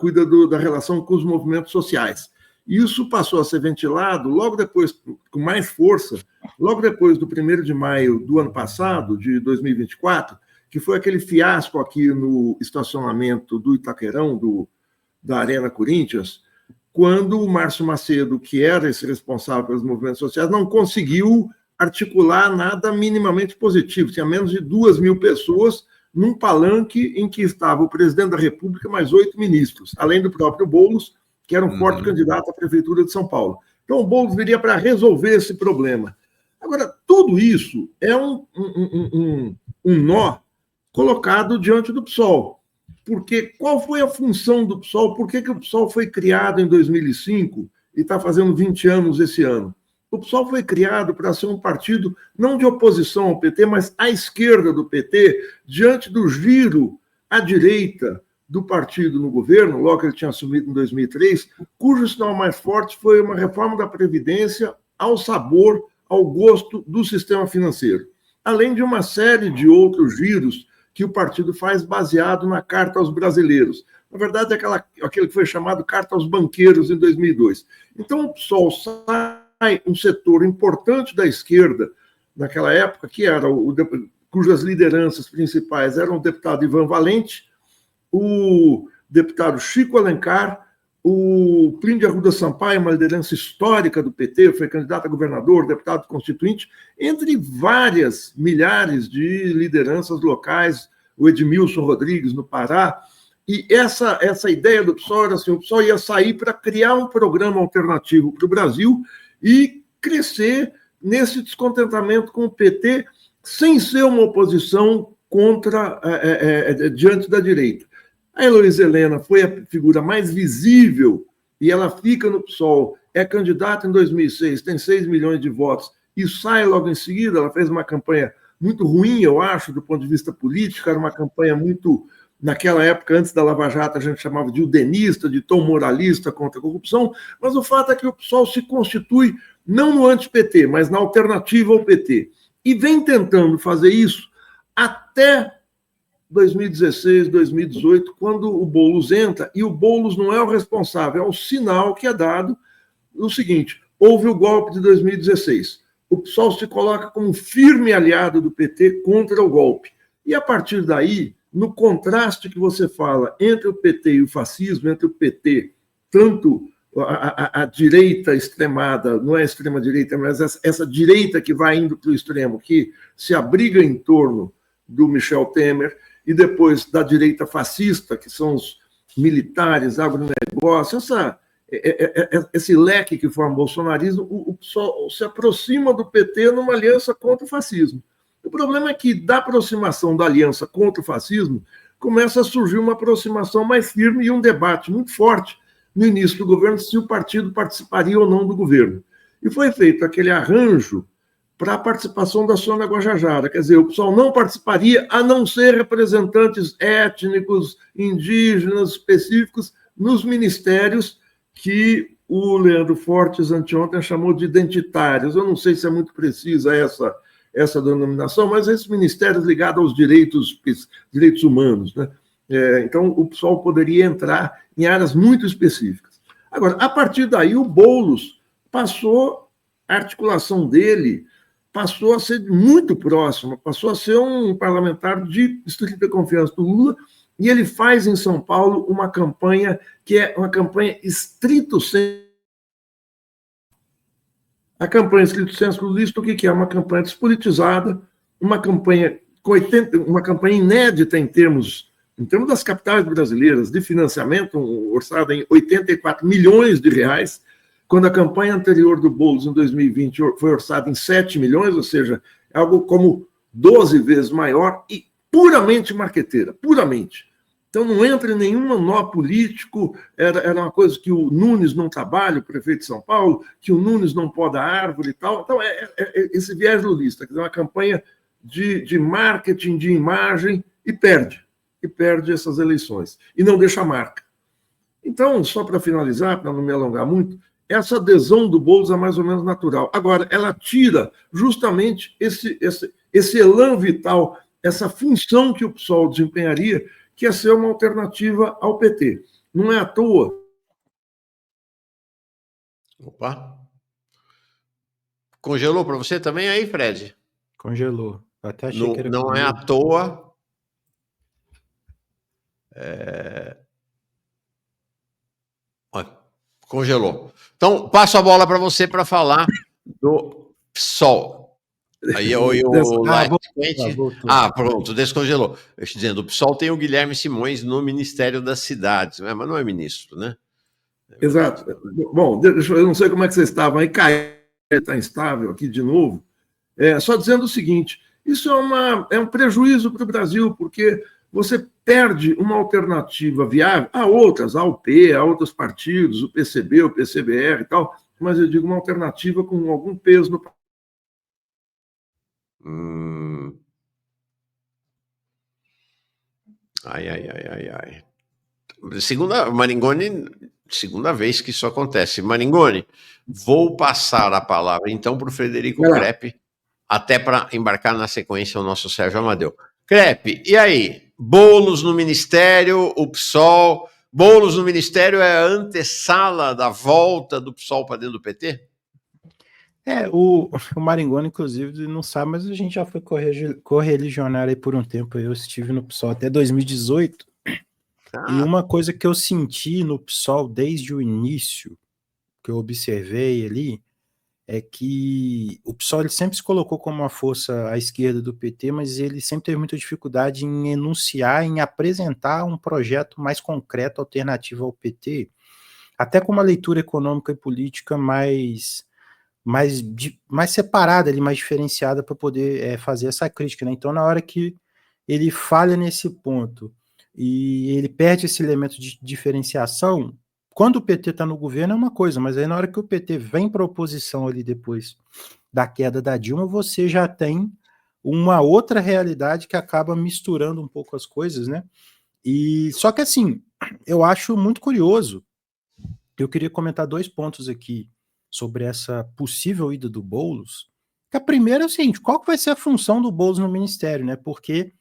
da relação com os movimentos sociais. Isso passou a ser ventilado logo depois, com mais força, logo depois do 1º de maio do ano passado, de 2024, que foi aquele fiasco aqui no estacionamento do Itaquerão, da Arena Corinthians, quando o Márcio Macedo, que era esse responsável pelos movimentos sociais, não conseguiu articular nada minimamente positivo. Tinha menos de 2.000 pessoas num palanque em que estava o presidente da República mais 8 ministros, além do próprio Boulos, que era um forte candidato à Prefeitura de São Paulo. Então, o Boulos viria para resolver esse problema. Agora, tudo isso é um nó colocado diante do PSOL. Porque qual foi a função do PSOL? Por que o PSOL foi criado em 2005 e está fazendo 20 anos esse ano? O PSOL foi criado para ser um partido não de oposição ao PT, mas à esquerda do PT, diante do giro à direita do partido no governo, logo que ele tinha assumido em 2003, cujo sinal mais forte foi uma reforma da Previdência ao sabor, ao gosto do sistema financeiro. Além de uma série de outros giros que o partido faz baseado na Carta aos Brasileiros. Na verdade, aquele que foi chamado Carta aos Banqueiros em 2002. Então, o PSOL sai um setor importante da esquerda, naquela época, que era cujas lideranças principais eram o deputado Ivan Valente, o deputado Chico Alencar, o Plínio de Arruda Sampaio, uma liderança histórica do PT, foi candidato a governador, deputado constituinte, entre várias milhares de lideranças locais, o Edmilson Rodrigues, no Pará. E essa ideia do PSOL era assim, o PSOL ia sair para criar um programa alternativo para o Brasil e crescer nesse descontentamento com o PT, sem ser uma oposição diante da direita. A Heloísa Helena foi a figura mais visível e ela fica no PSOL, é candidata em 2006, tem 6 milhões de votos e sai logo em seguida. Ela fez uma campanha muito ruim, eu acho, do ponto de vista político, era uma campanha muito, naquela época, antes da Lava Jato, a gente chamava de udenista, de tom moralista contra a corrupção, mas o fato é que o PSOL se constitui não no anti-PT, mas na alternativa ao PT. E vem tentando fazer isso até 2016, 2018, quando o Boulos entra, e o Boulos não é o responsável, é o sinal que é dado o seguinte: houve o golpe de 2016. O PSOL se coloca como um firme aliado do PT contra o golpe. E a partir daí, no contraste que você fala entre o PT e o fascismo, entre o PT, tanto a direita extremada, não é a extrema-direita, mas essa direita que vai indo para o extremo, que se abriga em torno do Michel Temer, e depois da direita fascista, que são os militares, agronegócio, esse leque que forma o bolsonarismo, o PSOL se aproxima do PT numa aliança contra o fascismo. O problema é que, da aproximação da aliança contra o fascismo, começa a surgir uma aproximação mais firme e um debate muito forte no início do governo se o partido participaria ou não do governo. E foi feito aquele arranjo para a participação da Sônia Guajajara. Quer dizer, o PSOL não participaria, a não ser representantes étnicos, indígenas, específicos, nos ministérios que o Leandro Fortes, anteontem, chamou de identitários. Eu não sei se é muito precisa essa denominação, mas esses ministérios ligados aos direitos humanos, né? Então, o PSOL poderia entrar em áreas muito específicas. Agora, a partir daí, o Boulos passou, a articulação dele passou a ser muito próxima, passou a ser um parlamentar de estrita confiança do Lula, e ele faz em São Paulo uma campanha que é uma campanha estrito sensu. A campanha estrito sensu lulista, o que é? Uma campanha despolitizada, uma campanha inédita em termos das capitais brasileiras, de financiamento, orçada em 84 milhões de reais, quando a campanha anterior do Boulos, em 2020, foi orçada em 7 milhões, ou seja, é algo como 12 vezes maior e puramente marqueteira, puramente. Então não entra em nenhum nó político, era uma coisa que o Nunes não trabalha, o prefeito de São Paulo, que o Nunes não poda árvore e tal. Então esse viés lulista, que é uma campanha de marketing, de imagem, e perde essas eleições, e não deixa marca. Então, só para finalizar, para não me alongar muito, essa adesão do Boulos é mais ou menos natural. Agora, ela tira justamente esse elan vital, essa função que o PSOL desempenharia, que é ser uma alternativa ao PT. Não é à toa. Opa! Congelou para você também aí, Fred? Congelou. Até achei que era não é à toa. Congelou. Então, passo a bola para você para falar do PSOL. Aí pronto, descongelou. Eu estou dizendo, o PSOL tem o Guilherme Simões no Ministério das Cidades, mas não é ministro, né? Exato. Bom, eu não sei como é que vocês estavam aí, caiu, está instável aqui de novo. Só dizendo o seguinte, isso é um prejuízo para o Brasil, porque você perde uma alternativa viável a outras, a UP, a outros partidos, o PCB, o PCBR e tal, mas eu digo uma alternativa com algum peso no. Ai. Segunda vez que isso acontece. Maringoni, vou passar a palavra então para o Frederico Crepe, até para embarcar na sequência o nosso Sérgio Amadeu. Crepe, e aí? Boulos no Ministério, o PSOL. Boulos no Ministério é a antessala da volta do PSOL para dentro do PT? O Maringoni, inclusive, não sabe, mas a gente já foi correligionário aí por um tempo. Eu estive no PSOL até 2018. E uma coisa que eu senti no PSOL desde o início, que eu observei ali, é que o PSOL ele sempre se colocou como uma força à esquerda do PT, mas ele sempre teve muita dificuldade em enunciar, em apresentar um projeto mais concreto, alternativo ao PT, até com uma leitura econômica e política mais separada, mais diferenciada para poder fazer essa crítica, né? Então, na hora que ele falha nesse ponto e ele perde esse elemento de diferenciação, quando o PT está no governo é uma coisa, mas aí na hora que o PT vem para a oposição ali depois da queda da Dilma, você já tem uma outra realidade que acaba misturando um pouco as coisas, né? E só que assim, eu acho muito curioso, eu queria comentar 2 pontos aqui sobre essa possível ida do Boulos. Que a primeira é o seguinte, qual que vai ser a função do Boulos no ministério, né? Porque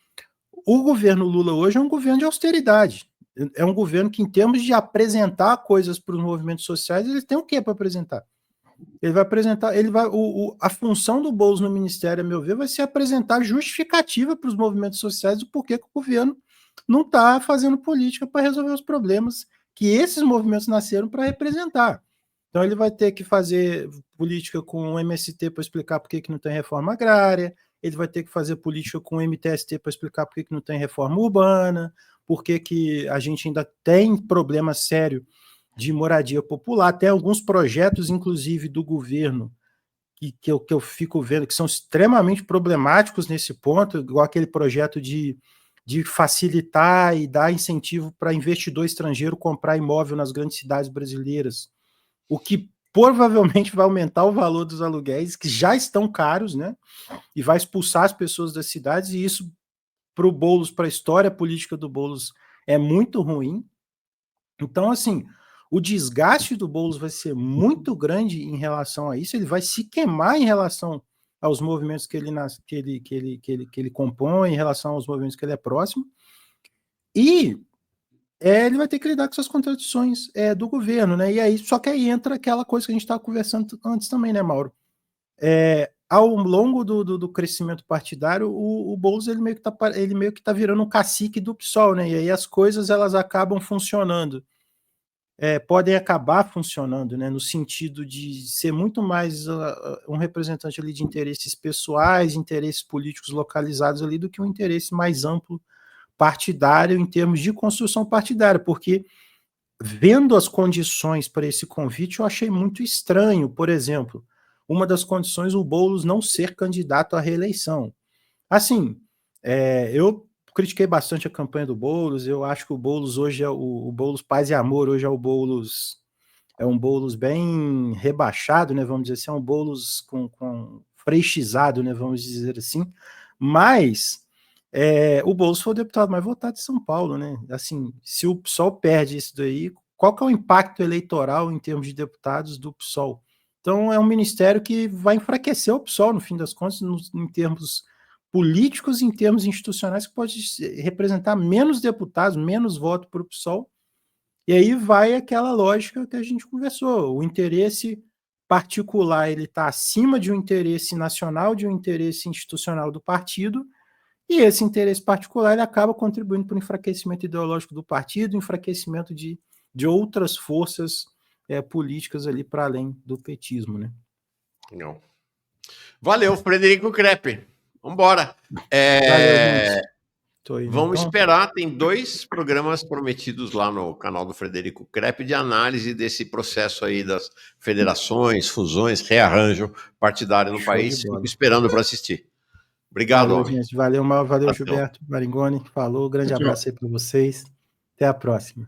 o governo Lula hoje é um governo de austeridade. É um governo que, em termos de apresentar coisas para os movimentos sociais, eles têm o que para apresentar? Ele vai apresentar, a função do Boulos no ministério, a meu ver, vai ser apresentar justificativa para os movimentos sociais do porquê que o governo não está fazendo política para resolver os problemas que esses movimentos nasceram para representar. Então ele vai ter que fazer política com o MST para explicar por que não tem reforma agrária, ele vai ter que fazer política com o MTST para explicar por que não tem reforma urbana, por que a gente ainda tem problema sério de moradia popular. Tem alguns projetos, inclusive, do governo, que eu fico vendo que são extremamente problemáticos nesse ponto, igual aquele projeto de facilitar e dar incentivo para investidor estrangeiro comprar imóvel nas grandes cidades brasileiras, o que provavelmente vai aumentar o valor dos aluguéis, que já estão caros, né? E vai expulsar as pessoas das cidades, e isso, para o Boulos, para a história política do Boulos, é muito ruim. Então, assim, o desgaste do Boulos vai ser muito grande em relação a isso, ele vai se queimar em relação aos movimentos que ele compõe, em relação aos movimentos que ele é próximo, e ele vai ter que lidar com essas contradições do governo, né? E aí, só que aí entra aquela coisa que a gente estava conversando antes também, né, Mauro? Ao longo do crescimento partidário, o Boulos ele meio que tá virando um cacique do PSOL, né? E aí as coisas elas acabam funcionando. Podem acabar funcionando, né, no sentido de ser muito mais um representante ali de interesses pessoais, interesses políticos localizados ali, do que um interesse mais amplo partidário em termos de construção partidária, porque vendo as condições para esse convite, eu achei muito estranho. Por exemplo, uma das condições, o Boulos não ser candidato à reeleição. Assim, eu critiquei bastante a campanha do Boulos, eu acho que o Boulos hoje o Boulos Paz e Amor, hoje é um Boulos bem rebaixado, né, vamos dizer assim, é um Boulos com freixizado, né, vamos dizer assim, mas o Boulos foi o deputado mais votado de São Paulo, né, assim, se o PSOL perde isso daí, qual que é o impacto eleitoral em termos de deputados do PSOL? Então é um ministério que vai enfraquecer o PSOL, no fim das contas, em termos políticos, em termos institucionais, que pode representar menos deputados, menos voto para o PSOL, e aí vai aquela lógica que a gente conversou, o interesse particular ele está acima de um interesse nacional, de um interesse institucional do partido, e esse interesse particular ele acaba contribuindo para o enfraquecimento ideológico do partido, enfraquecimento de outras forças políticas ali para além do petismo, né? Não. Valeu, Frederico Crepe. Vamos embora. Valeu, gente. Vamos esperar, tem 2 programas prometidos lá no canal do Frederico Crepe de análise desse processo aí das federações, fusões, rearranjo partidário no país. Fico esperando para assistir. Obrigado, valeu, homem. Gente. Valeu, Gilberto Maringoni. Falou, grande abraço aí para vocês. Até a próxima.